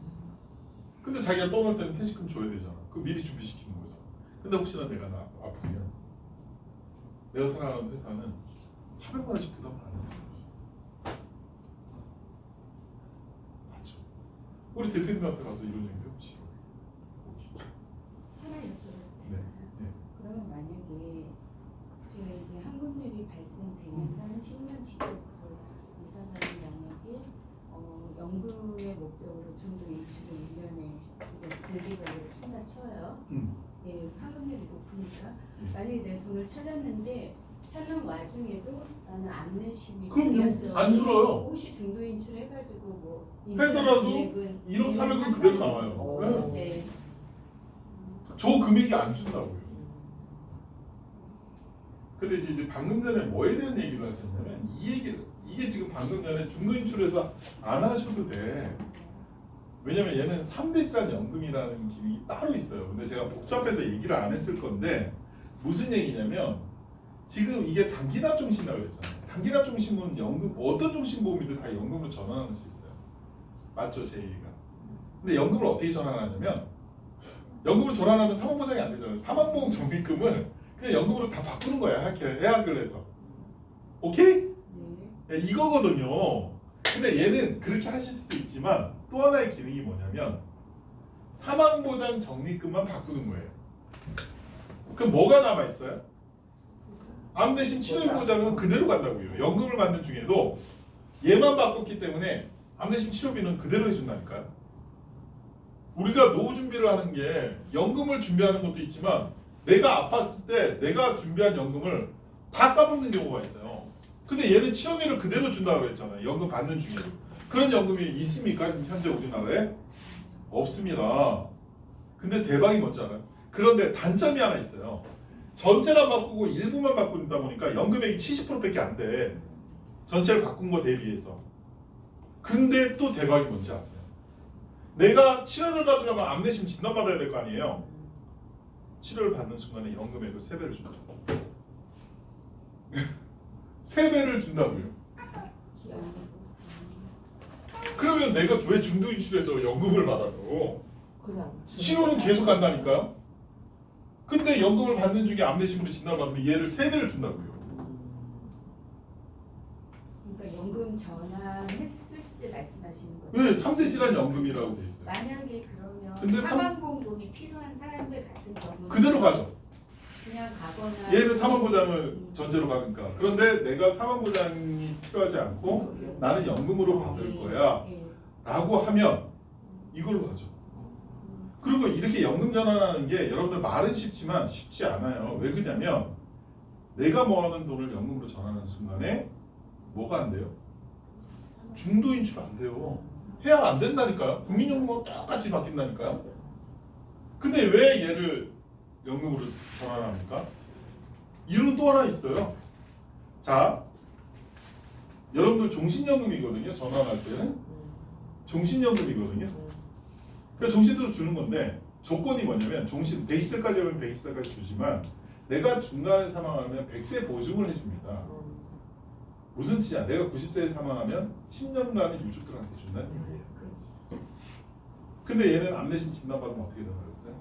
Speaker 1: 근데 자기가 떠날 때는 퇴직금 줘야 되잖아. 그거 미리 준비시키는 거죠. 근데 혹시나 내가 아프면 내가 사랑하는 회사는 400만 원씩 부담을 안 해요. 맞죠? 우리 대표님한테 가서 이런 얘기 해보시죠.
Speaker 3: 하나 여쭤봐도
Speaker 1: 네.
Speaker 3: 될까요?
Speaker 1: 네.
Speaker 3: 그러면 만약에 제가 이제 항금률이 발생되면서 한 10년 뒤부터 이사장이 만약에 연금의 목적으로 중도 인출을 1년에 이제 분기별로 친다 쳐요. 예, 환급률이 높으니까 만약에 내 돈을 찾았는데 찾는 와중에도 나는 안 내심이
Speaker 1: 그럼요. 안 줄어요.
Speaker 3: 혹시 중도 인출해가지고 뭐
Speaker 1: 하더라도
Speaker 3: 금액은
Speaker 1: 1억 400은 그대로 나와요.
Speaker 3: 네.
Speaker 1: 저 금액이 안 준다고요. 근데 이제 방금 전에 뭐에 대한 얘기를 하셨냐면 이게 지금 방금 전에 중도 인출해서 안 하셔도 돼. 왜냐면 얘는 3대 질환 연금이라는 기능이 따로 있어요. 근데 제가 복잡해서 얘기를 안 했을 건데 무슨 얘기냐면 지금 이게 단기납 종신이라고 했잖아요. 단기납 종신은 연금 어떤 종신보험이든 다 연금으로 전환할 수 있어요. 맞죠, 제 얘기가. 근데 연금을 어떻게 전환하냐면 연금을 전환하면 사망보장이 안 되잖아요. 사망보험 적립금을 그냥 연금으로 다 바꾸는 거야. 해약을 해서. 오케이?
Speaker 3: 네.
Speaker 1: 이거거든요. 근데 얘는 그렇게 하실 수도 있지만 또 하나의 기능이 뭐냐면 사망보장 적립금만 바꾸는 거예요. 그럼 뭐가 남아있어요? 암 대신 치료보장은 그대로 간다고요. 연금을 받는 중에도 얘만 바꿨기 때문에 암 대신 치료비는 그대로 해준다니까요. 우리가 노후 준비를 하는 게 연금을 준비하는 것도 있지만 내가 아팠을 때 내가 준비한 연금을 다 까먹는 경우가 있어요. 근데 얘는 치료비를 그대로 준다고 그랬잖아요. 연금 받는 중에. 그런 연금이 있습니까? 지금 현재 우리나라에? 없습니다. 근데 대박이 뭔지 알아요? 그런데 단점이 하나 있어요. 전체를 바꾸고 일부만 바꾼다 보니까 연금액이 70%밖에 안 돼. 전체를 바꾼 거 대비해서. 근데 또 대박이 뭔지 아세요? 내가 치료를 받으려면 암내심 진단받아야 될 거 아니에요? 치료를 받는 순간에 연금액을 3배를 준다. 3배를 준다고요. 그러면 내가 왜 중도인출해서 연금을 받아도
Speaker 4: 그냥
Speaker 1: 치료는 계속 간다니까요? 근데 연금을 받는 중에 암내심으로 진단을 받으면 얘를 3배를 준다고요.
Speaker 3: 그러니까 연금 전환했을 때 말씀하시는 거죠?
Speaker 1: 왜? 3대 질환 연금이라고 돼 있어요.
Speaker 3: 만약에 그러면
Speaker 1: 근데
Speaker 3: 사망보험이 필요한 사람들 같은 경우는
Speaker 1: 그대로 가죠.
Speaker 3: 그냥 가거나
Speaker 1: 얘는 사망보장을 전제로 가니까. 그런데 내가 사망보장이 필요하지 않고 나는 연금으로 받을 거야
Speaker 3: 예.
Speaker 1: 라고 하면 이걸로 하죠. 그리고 이렇게 연금 전환하는 게 여러분들 말은 쉽지만 쉽지 않아요. 왜 그러냐면 내가 모아놓은 돈을 연금으로 전환하는 순간에 뭐가 안 돼요? 중도 인출 안 돼요. 해야 안 된다니까요. 국민연금하고 똑같이 바뀐다니까요. 근데 왜 얘를 연금으로 전환합니까? 이유는 또 하나 있어요. 자, 여러분들 종신연금이거든요. 전환할 때는 종신연금이거든요. 그러니까 종신으로 주는 건데 조건이 뭐냐면 종신 120세까지 하면 120세까지 주지만 내가 중간에 사망하면 100세 보증을 해줍니다. 무슨 뜻이야? 내가 90세에 사망하면 10년간은 유족들한테 준다는 얘기예요. 근데 얘는 암내심 진단받으면 어떻게 된다고 그랬어요?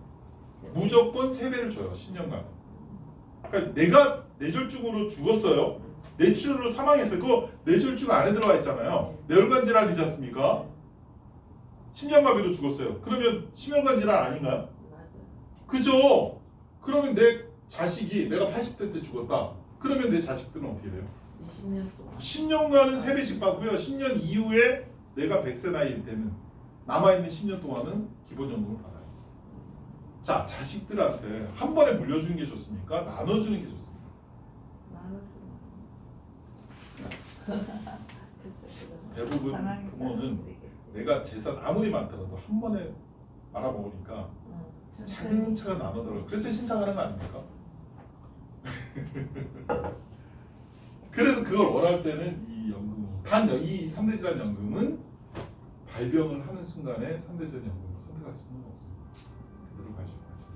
Speaker 1: 무조건 3배를 줘요. 10년간. 그러니까 내가 뇌졸중으로 죽었어요. 뇌출혈로 사망했어요. 그거 뇌졸중 안에 들어가 있잖아요. 뇌혈관 질환이지 않습니까? 10년마비로 죽었어요. 그러면 10년간 질환 아닌가요? 그죠? 그러면 내 자식이 내가 80대 때 죽었다. 그러면 내 자식들은 어떻게 돼요?
Speaker 5: 20년 동안
Speaker 1: 10년간은 3배씩 받고요. 10년 이후에 내가 100세 나이 때는 남아있는 10년 동안은 기본연금을 받아요. 자, 자식들한테 한 번에 물려주는 게 좋습니까? 나눠주는 게 좋습니까? 대부분 부모는 내가 재산 아무리 많더라도 한 번에 말아먹으니까 차근차근 나누더라고요. 그래서 신탁하는 거 아닙니까? 그래서 그걸 원할 때는 이 연금, 이 3대 질환 연금은 발병을 하는 순간에 3대 질환 연금을 선택할 수는 없습니다. 그대로 가지고 가시죠.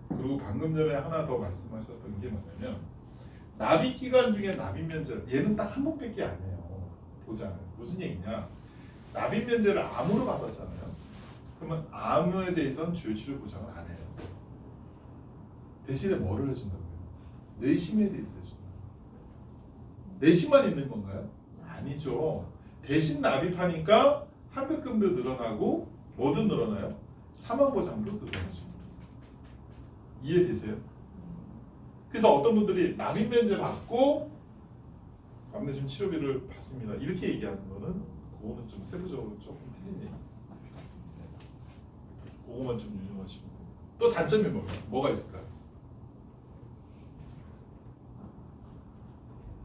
Speaker 1: 그리고 방금 전에 하나 더 말씀하셨던 게 뭐냐면 납입 기간 중에 납입 면제, 얘는 딱 한 번밖에 안 해요. 보장을. 무슨 얘기냐? 납입 면제를 암으로 받았잖아요. 그러면 암에 대해서는 주요 치료 보장을 안 해요. 대신에 뭐를 해준다고요? 뇌심에 대해서 해준다. 뇌심만 있는 건가요? 아니죠. 대신 납입하니까 합격금도 늘어나고 뭐도 늘어나요? 사망보장도 늘어나죠. 이해되세요? 그래서 어떤 분들이 납입 면제 받고 암내심 치료비를 받습니다. 이렇게 얘기하는 거는 그거는 좀 세부적으로 조금 틀린 얘기. 그거만 좀 유념하시고. 또 단점이 뭐가 있을까요?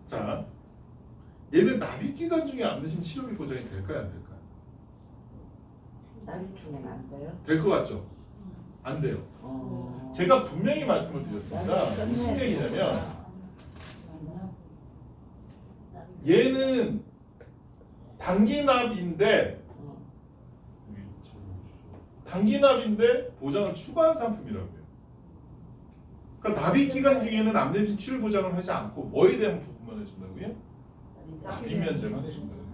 Speaker 1: 자, 얘는 납입 기간 중에 암내심 치료비 보장이 될까요, 안 될까요?
Speaker 4: 납입 중에는 안 돼요?
Speaker 1: 될 것 같죠? 안 돼요. 제가 분명히 말씀을 드렸습니다. 무슨 얘기냐면 얘는 단기납인데 보장을 추가한 상품이라고요. 그러니까 납입 기간 중에는 암내심 치료 보장을 하지 않고 뭐에 대한 부분만 해준다고요? 납입 면제만 해준다고요.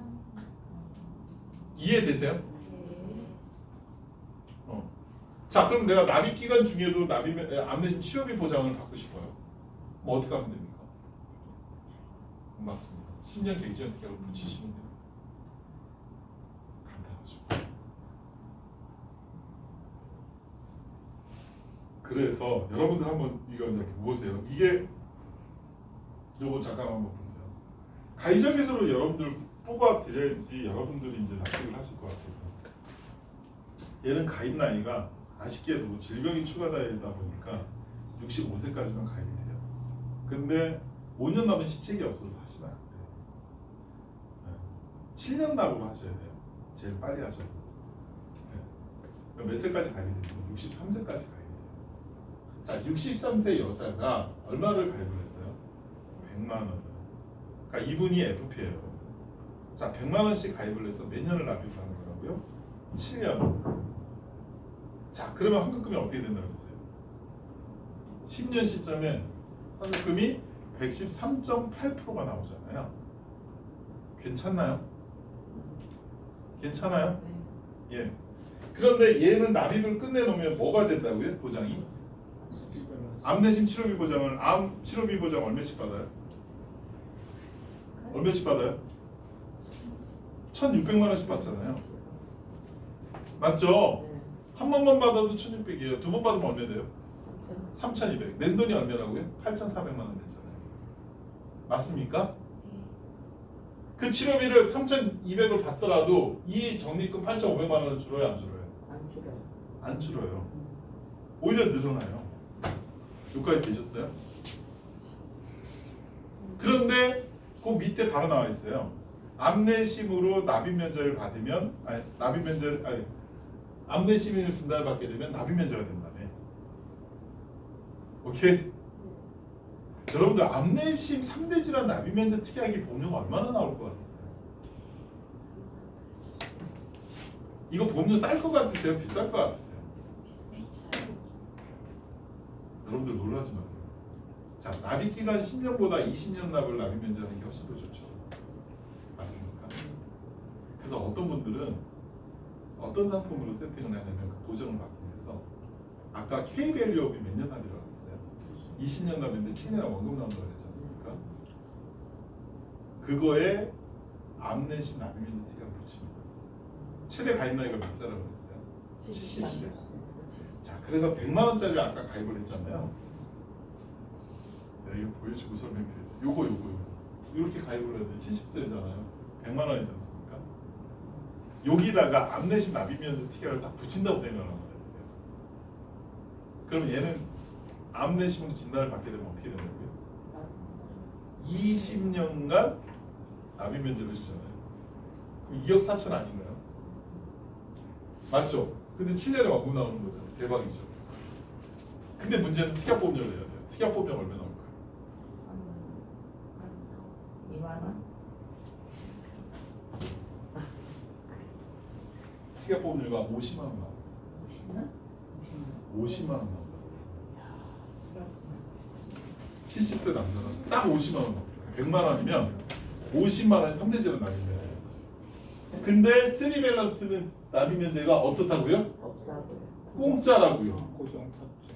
Speaker 1: 이해되세요? 자, 그럼 내가 납입 기간 중에도 암내심 치료비 보장을 받고 싶어요. 뭐 어떻게 하면 됩니까? 맞습니다. 10년 갱신형 특약을 붙이시면 돼요. 간단하죠. 그래서 여러분들 한번 이거 이제 보세요. 이게 요거 잠깐 한번 보세요. 가이적에서로 여러분들 뽑아 드려야지 여러분들이 이제 납득을 하실 것 같아서. 얘는 가입 나이가 아쉽게도 질병이 추가되다 보니까 65세까지만 가입이 돼요. 근데 5년 남은 시책이 없어서 하시면 안 돼요. 7년 납으로 하셔야 돼요. 제일 빨리 하셔야 돼요. 네. 몇 세까지 가입이 돼요? 63세까지 가입이 돼요. 자, 63세 여자가 얼마를 가입을 했어요? 100만 원. 그러니까 이분이 FP예요. 자, 100만 원씩 가입을 해서 몇 년을 납입하는 거라고요? 7년. 자, 그러면 환급금이 어떻게 된다고 그랬어요? 10년 시점에 환급금이 113.8%가 나오잖아요. 괜찮나요? 괜찮아요? 예. 그런데 얘는 납입을 끝내놓으면 뭐가 된다고요? 보장이? 암내심 치료비 보장을 암 치료비 보장 얼마씩 받아요? 얼마씩 받아요? 1,600만 원씩 받잖아요. 맞죠?
Speaker 4: 네.
Speaker 1: 한 번만 받아도 1,600이에요. 두 번 받으면 얼마 돼요? 3,200. 낸 돈이 얼마라고요? 8,400만 원 됐잖아요. 맞습니까? 그 치료비를 3,200을 받더라도 이 적립금 8,500만 원은 줄어요, 안 줄어요?
Speaker 4: 안 줄어요.
Speaker 1: 안 줄어요. 오히려 늘어나요. 여기까지 되셨어요? 그런데 그 밑에 바로 나와 있어요. 암내심으로 납입 면제를 받으면 암내심을 진단을 받게 되면 납입 면제가 된다네. 오케이? 여러분들 암내심 3대 질환 납입 면제 특약이 보험료가 얼마나 나올 것 같으세요? 이거 보험료 쌀 것 같으세요? 비쌀 것 같으세요? 여러분들 놀라지 마세요. 자, 납입 기간 10년보다 20년 납을 납입 면제하는 게 훨씬 더 좋죠. 맞습니까? 그래서 어떤 분들은 어떤 상품으로 세팅을 하냐면 그 보정을 받기 위해서 아까 K밸류업이 몇 년 납이라고 했어요? 20년 납인데 7년 원금 나온다고 했지 않습니까? 그거에 암내심 납입 면제 특약을 붙입니다. 최대 가입 나이가 몇 살이라고 했어요? 70세. 자, 그래서 100만 원짜리 아까 가입을 했잖아요. 내가 이거 보여주고 설명드리죠. 요거 이렇게 가입을 해야 돼. 70세잖아요. 100만 원이지 않습니까? 여기다가 암내심 납입 면제 특약을 딱 붙인다고 생각을 한번 해보세요. 그럼 얘는 암내심으로 진단을 받게 되면 어떻게 된다고요? 20년간 납입 면제를 해주잖아요. 그럼 2억 4천 아닌가요? 맞죠? 근데 7년에 원금 나오는 거죠. 대박이죠. 근데 문제는 특약보험료를 내야 돼요. 특약보험료 얼마 나올까요?
Speaker 4: 2만 원?
Speaker 1: 특약보험료가 50만 원 나와요. 50만 원 나온다. 70세 남자는 딱 50만 원 나옵니다. 100만 원이면 50만 원에 3대 질환 납입 면제. 근데 3밸런스는 납입 면제가 어떻다고요?
Speaker 4: 없다고요.
Speaker 1: 공짜라고요.
Speaker 2: 고정 탑재.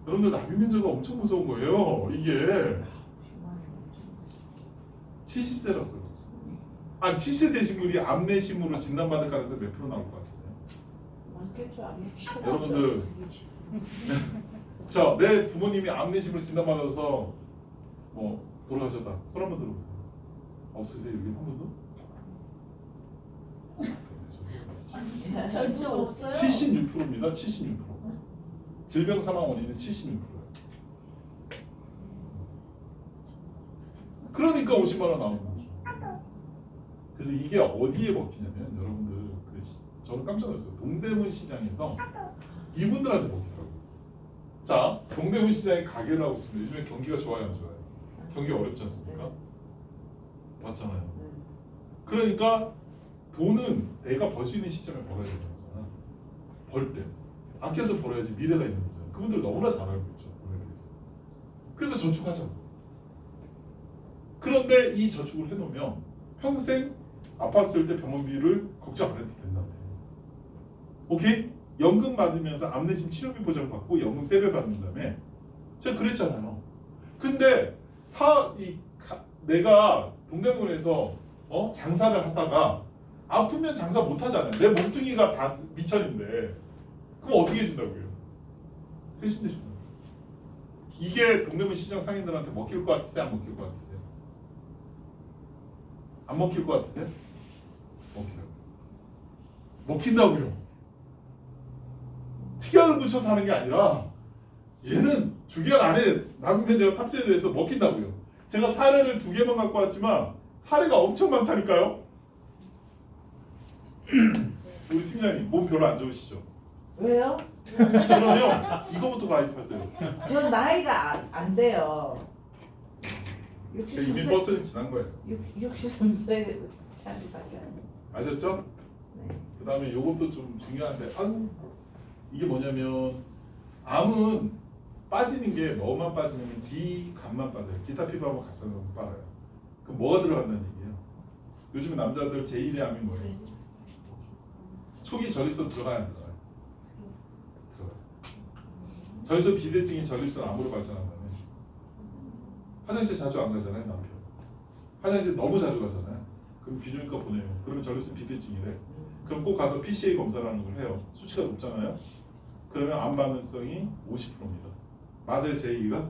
Speaker 1: 여러분들 납입 면제가 엄청 무서운 거예요. 이게 70세라서 그렇습니다. 70세 되신 분이 암내심으로 진단받을 가능성이 몇 프로 나올 것 같으세요?
Speaker 4: 많겠죠. 아니,
Speaker 1: 여러분들 자, 내 부모님이 암내심으로 진단받아서 뭐 돌아가셨다. 손 한번 들어보세요. 없으세요? 여기 한 분도?
Speaker 5: 절대 없어요.
Speaker 1: 76%입니다. 76%. 질병 사망 원인은 76%예요. 그러니까 50만 원 나오는 거죠. 그래서 이게 어디에 먹히냐면 여러분들 저는 깜짝 놀랐어요. 동대문 시장에서 이분들한테 먹히더라고요. 자, 동대문 시장에 가게를 하고 있습니다. 요즘에 경기가 좋아요, 안 좋아요? 경기 어렵지 않습니까? 맞잖아요. 그러니까 돈은 내가 벌 수 있는 시점에 벌어야 되는 거잖아. 벌 때. 아껴서 벌어야지 미래가 있는 거잖아. 그분들 너무나 잘 알고 있죠. 돈에 대해서. 그래서 저축하자고. 그런데 이 저축을 해놓으면 평생 아팠을 때 병원비를 걱정 안 해도 된다며. 오케이? 연금 받으면서 암내심 치료비 보장 받고 연금 3배 받는 다음에 제가 그랬잖아요. 근데 내가 동대문에서 장사를 하다가 아프면 장사 못 하잖아요. 내 몸뚱이가 다 미천인데 그럼 어떻게 해준다고요? 대신해 준다고요. 이게 동대문 시장 상인들한테 먹힐 것 같으세요? 안 먹힐 것 같으세요? 안 먹힐 것 같으세요? 먹혀요. 먹힌다고요. 특약을 붙여서 하는 게 아니라 얘는 주기간 안에 납입면제가 탑재돼서 먹힌다고요. 제가 사례를 2개만 갖고 왔지만 사례가 엄청 많다니까요. 우리 팀장님 몸 별로 안 좋으시죠?
Speaker 4: 왜요?
Speaker 1: 그러면 이거부터 가입하세요.
Speaker 4: 전 나이가 안 돼요.
Speaker 1: 이미 버스는 지난 거예요.
Speaker 4: 63세 까지밖에 안 돼요.
Speaker 1: 아셨죠?
Speaker 4: 네.
Speaker 1: 그 다음에 요것도 좀 중요한데 이게 뭐냐면 암은 빠지는 게 뭐만 빠지냐면 D간만 빠져요. 기타 피부하고 갑상선은 빠져요. 그럼 뭐가 들어간다는 얘기예요? 요즘에 남자들 제1의 암이 뭐예요? 초기 전립선 들어가야 안 들어가요? 들어가요. 전립선 비대증이 전립선 암으로 발전한다면 화장실 자주 안 가잖아요, 남편. 화장실 너무 자주 가잖아요. 그럼 비뇨기과 보내요. 그러면 전립선 비대증이래. 그럼 꼭 가서 PCA 검사라는 걸 해요. 수치가 높잖아요. 그러면 암 가능성이 50%입니다. 맞아요, 제 얘기가?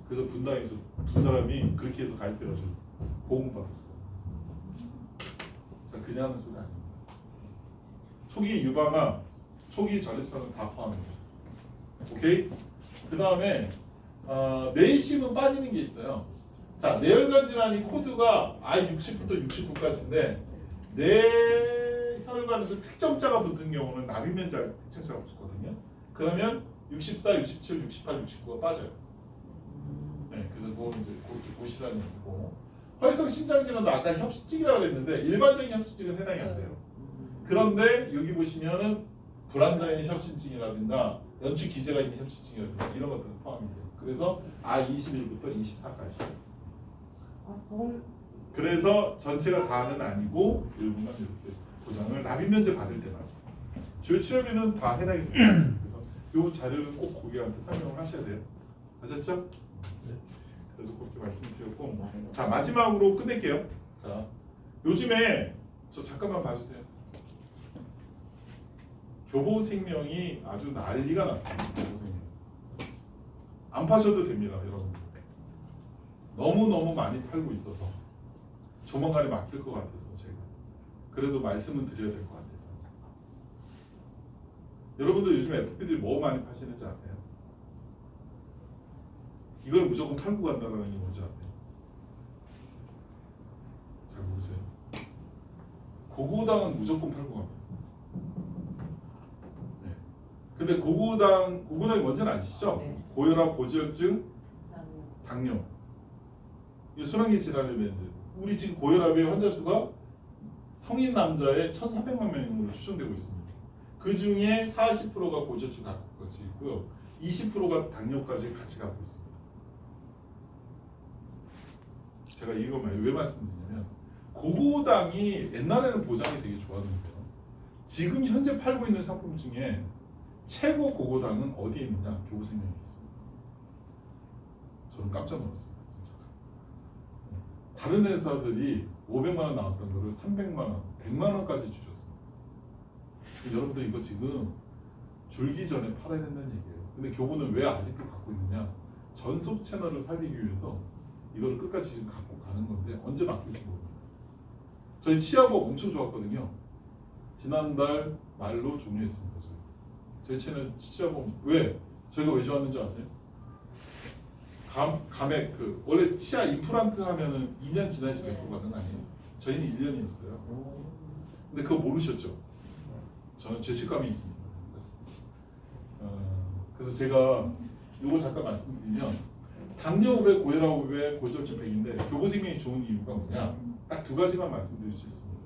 Speaker 1: 그래서 분당에서 2사람이 그렇게 해서 가입해가지고 보험 받았어요. 자, 그냥 하는 소리 아닙니다. 초기 유방암, 초기 전립선은 다 포함해요. 오케이? 그 다음에 뇌심은 빠지는 게 있어요. 자, 뇌혈관 질환이 코드가 I60부터 69까지인데 뇌혈관에서 특정자가 붙은 경우는 납입면자 특정자가 붙거든요. 그러면 64, 67, 68, 69가 빠져요. 네, 그래서 그거 이제 그렇게 보시라는 얘기고. 활성 심장 질환도 아까 협심증이라고 했는데 일반적인 협심증은 해당이 안 돼요. 그런데 여기 보시면은 불안정인 협심증이라든가 연축 기제가 있는 협심증이라든가 이런 것들은 포함이 돼요. 그래서 I21부터 24까지. 그래서 전체가 다는 아니고 일부만 이렇게 보장을 납입면제 받을 때만. 주요 치료비는 다 해당이 됩니다. 그래서 이 자료는 꼭 고객한테 설명을 하셔야 돼요. 아셨죠? 그래서 그렇게 말씀을 드렸고, 자 마지막으로 끝낼게요. 자 요즘에 저 잠깐만 봐주세요. 교보생명이 아주 난리가 났습니다. 교보생명 안 파셔도 됩니다, 여러분. 너무 많이 팔고 있어서 조만간에 막힐 것 같아서 제가 그래도 말씀은 드려야 될 것 같아서. 여러분들 요즘 FP들이 뭐 많이 파시는지 아세요? 이걸 무조건 팔고 간다는 게 뭔지 아세요? 잘 모르세요? 고고당은 무조건 팔고 갑니다. 네. 근데 고고당이 뭔지는 아시죠?
Speaker 5: 네.
Speaker 1: 고혈압, 고지혈증, 당뇨. 이 순환기 질환의 밴드. 우리 지금 고혈압의 환자 수가 성인 남자의 1,400만 명으로 추정되고 있습니다. 그 중에 40%가 고지혈증 갖고 있고요, 20%가 당뇨까지 같이 갖고 있습니다. 제가 이거만 왜 말씀드리냐면 고고당이 옛날에는 보장이 되게 좋았는데요. 지금 현재 팔고 있는 상품 중에 최고 고고당은 어디에 있느냐? 교보생명에 있습니다. 저는 깜짝 놀랐습니다, 진짜. 다른 회사들이 500만 원 나왔던 거를 300만 원, 100만 원까지 주셨습니다. 여러분들 이거 지금 줄기 전에 팔아야 된다는 얘기예요. 근데 교보는 왜 아직도 갖고 있느냐? 전속 채널을 살리기 위해서 이걸 끝까지 지금 갖고 가는 건데 언제 막힐지 모릅니다. 저희 치아보험 엄청 좋았거든요. 지난달 말로 종료했습니다. 저희 채널 치아보험 왜? 저희가 왜 좋았는지 아세요? 감액 원래 치아 임플란트 하면은 2년 지나야지 100% 받는 거 아니에요? 저희는 1년이었어요. 근데 그거 모르셨죠? 저는 죄책감이 있습니다, 사실. 그래서 제가 이거 잠깐 말씀드리면 당뇨 500, 고혈압 500, 고지혈증 100인데 교보생명이 좋은 이유가 뭐냐? 딱 2가지만 말씀드릴 수 있습니다.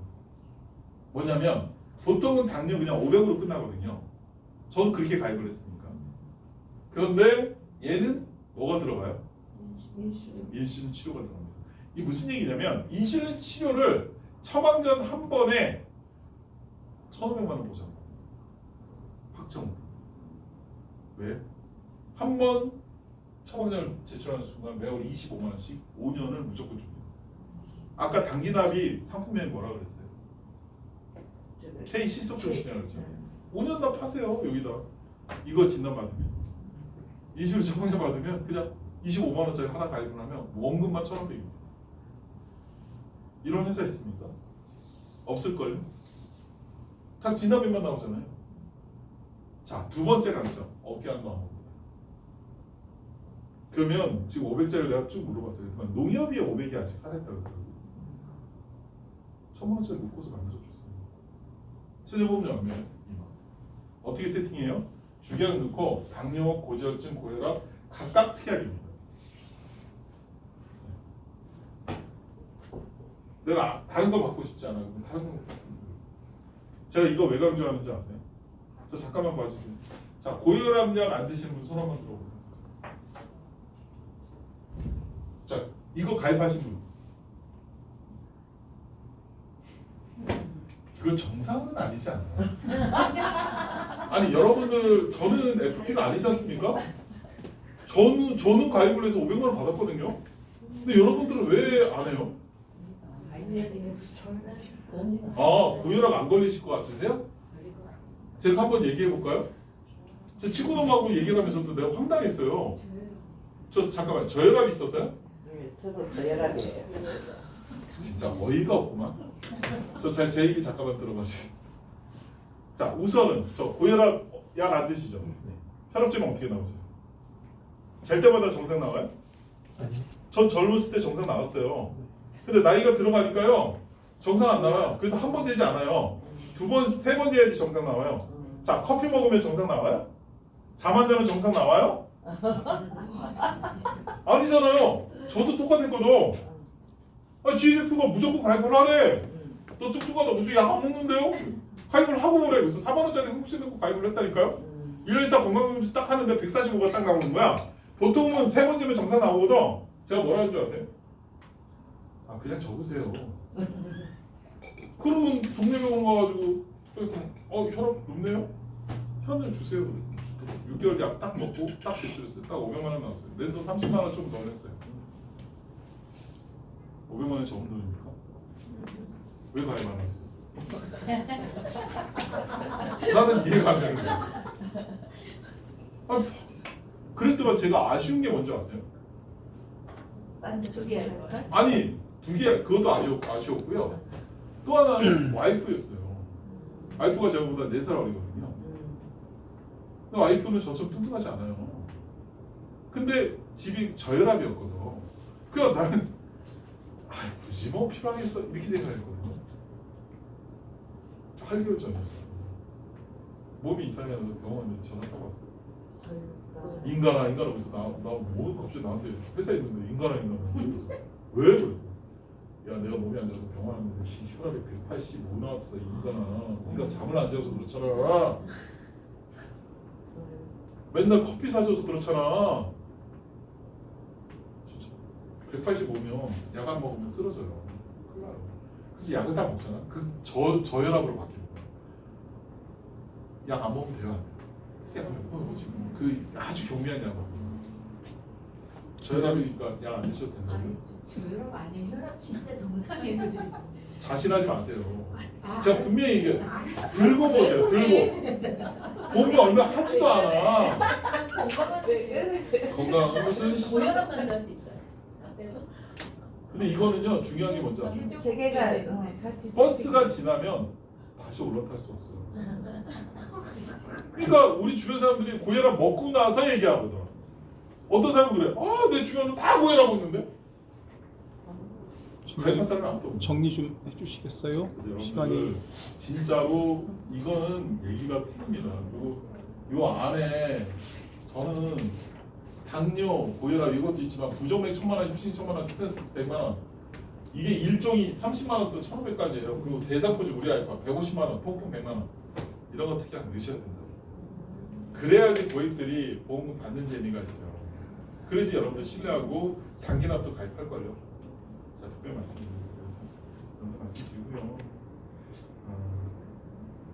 Speaker 1: 뭐냐면 보통은 당뇨 그냥 500으로 끝나거든요. 저도 그렇게 가입을 했으니까. 그런데 얘는 뭐가 들어가요? 인슐린 치료가 들어갑니다. 이게 무슨 얘기냐면 인슐린 치료를 처방전 한 번에 1,500만 원 보장. 확정. 왜? 한 번 처방전을 제출하는 순간 매월 25만 원씩 5년을 무조건 줍니다. 아까 당기납이 상품명이 뭐라 그랬어요? K 시속정신이라고 그랬죠. 5년 다 파세요, 여기다. 이거 진단받으면. 인슐린 처방전 받으면 그냥 25만 원짜리 하나 가입을 하면 원금만 1,500입니다. 이런 회사 있습니까? 없을걸요? 다 진단비만 나오잖아요. 자, 두 번째 강점 어깨안도 안 먹는다. 그러면 지금 500짜리를 내가 쭉 물어봤어요. 그러면 농협이 500이 아직 살아있다고 그러더라고요. 1000원짜리 놓고서 만들어주세요. 최저보험료 얼마예요? 2만. 어떻게 세팅해요? 주기약 넣고 당뇨, 고지혈증, 고혈압 각각 특약입니다. 내가 다른 거 받고 싶지 않아요. 그럼 다른 거. 제가 이거 왜 강조하는지 아세요? 저 잠깐만 봐주세요. 자, 고혈압약 안 드시는 분 손 한번 들어보세요. 자, 이거 가입하신 분. 이거 정상은 아니지 않나요? 아니 여러분들 저는 FP가 아니지 않습니까? 저는 가입을 해서 500만 원 받았거든요. 근데 여러분들은 왜 안 해요? 아, 고혈압 안 걸리실 것 같으세요? 제가 한번 얘기해 볼까요? 제 친구놈하고 얘기를 하면서도 내가 황당했어요. 저 잠깐만 저혈압 있었어요?
Speaker 4: 네, 저도 저혈압이에요.
Speaker 1: 진짜 어이가 없구만. 제 얘기 잠깐만 들어보시죠. 자, 우선은 저 고혈압 약 안 드시죠? 혈압제는 어떻게 나오세요? 잘 때마다 정상 나와요? 전 젊었을 때 정상 나왔어요. 근데 나이가 들어가니까요 정상 안 나와요. 그래서 한 번 재지 않아요. 두 번, 세 번 재야지 정상 나와요. 자, 커피 먹으면 정상 나와요? 잠 안 자면 정상 나와요? 아니잖아요. 저도 똑같았거든. 아, GDF가 무조건 가입을 하래. 너 뚱뚱하다 무슨 약 안 먹는데요? 가입을 하고 그래. 그래서 4만 원짜리 흡수 넣고 가입을 했다니까요. 1년 있다 건강검진 딱 하는데 145가 딱 나오는 거야. 보통은 세 번째면 정상 나오거든. 제가 뭐라 하는 줄 아세요? 아, 그냥 적으세요. 그러면 동네 병원 가가지고 혈압 높네요? 혈압약 주세요. 6개월 약 딱 먹고 딱 제출했어요. 딱 500만 원 나왔어요. 낸돈 30만 원 좀 더 냈어요. 500만 원이 적은 돈입니까? 왜 가입 안 하세요? 나는 이해가 안 되는 거야. 아니, 그랬더니 제가 아쉬운 게 뭔지 아세요?
Speaker 5: 두개 할까요?
Speaker 1: 아니, 두 개, 그것도 아쉬웠고요. 또 하나는 와이프였어요. 와이프가 저보다 4살 어리거든요. 근데 와이프는 저처럼 뚱뚱하지 않아요. 근데 집이 저혈압이었거든. 그래서 나는 굳이 뭐 필요하겠어 이렇게 생각했거든요. 8개월 전이었어요. 몸이 이상해서 병원에 전화 타고 왔어요. 인간아 그래서 뭐 갑자기 나한테 회사에 있는데 인간아 그래서 왜 그래? 야, 내가 몸이 안 좋아서 병원 왔는데 혈압이 185 나왔어 인간아. 네가 잠을 안 자서 그렇잖아. 맨날 커피 사줘서 그렇잖아. 진짜 185면 약 안 먹으면 쓰러져요. 큰일 나요. 그래서 약을 딱 먹잖아. 그 저혈압으로 바뀌는 거야. 약 안 먹으면 돼요. 그래서 약을 먹고 지금 그 아주 경미한 약을 저혈압이니까 약 안 드셔도 된다고.
Speaker 5: 아니 저혈압 아니에요. 혈압 진짜 정상이에요.
Speaker 1: 자신하지 마세요.
Speaker 5: 아,
Speaker 1: 제가 분명히 얘기해.
Speaker 5: 알았어.
Speaker 1: 들고 보세요. 들고. 몸이 얼마 하지도 않아. 건강한 것은
Speaker 5: 고혈압 환자 할수 있어요.
Speaker 1: 근데 이거는요 중요한 게 뭔지 아세요?
Speaker 4: 세 개가 같이
Speaker 1: 버스가 지나면 다시 올라탈 수 없어요. 그러니까 우리 주변 사람들이 고혈압 먹고 나서 얘기하거든. 어떤 사람은 그래. 아, 내 주변은 다 고혈압 먹는데. 가입한 사람이 아무도 없어.
Speaker 2: 정리 좀 해주시겠어요? 시간이
Speaker 1: 진짜로 이거는 얘기가 틀립니다. 요 안에 저는 당뇨, 고혈압 이것도 있지만 부정맥 1000만 원, 협심 1000만 원, 스탠스 100만 원 이게 일종이 30만 원부터 1500까지예요. 그리고 대상포지 우리 알파 150만 원, 통풍 100만 원 이런 거 특히 넣으셔야 된다. 그래야지 고객들이 보험금 받는 재미가 있어요. 그래야지 여러분들 신뢰하고 단기납도 가입할걸요. 자, 특별히 말씀드리면서 여러분들 말씀드리고요.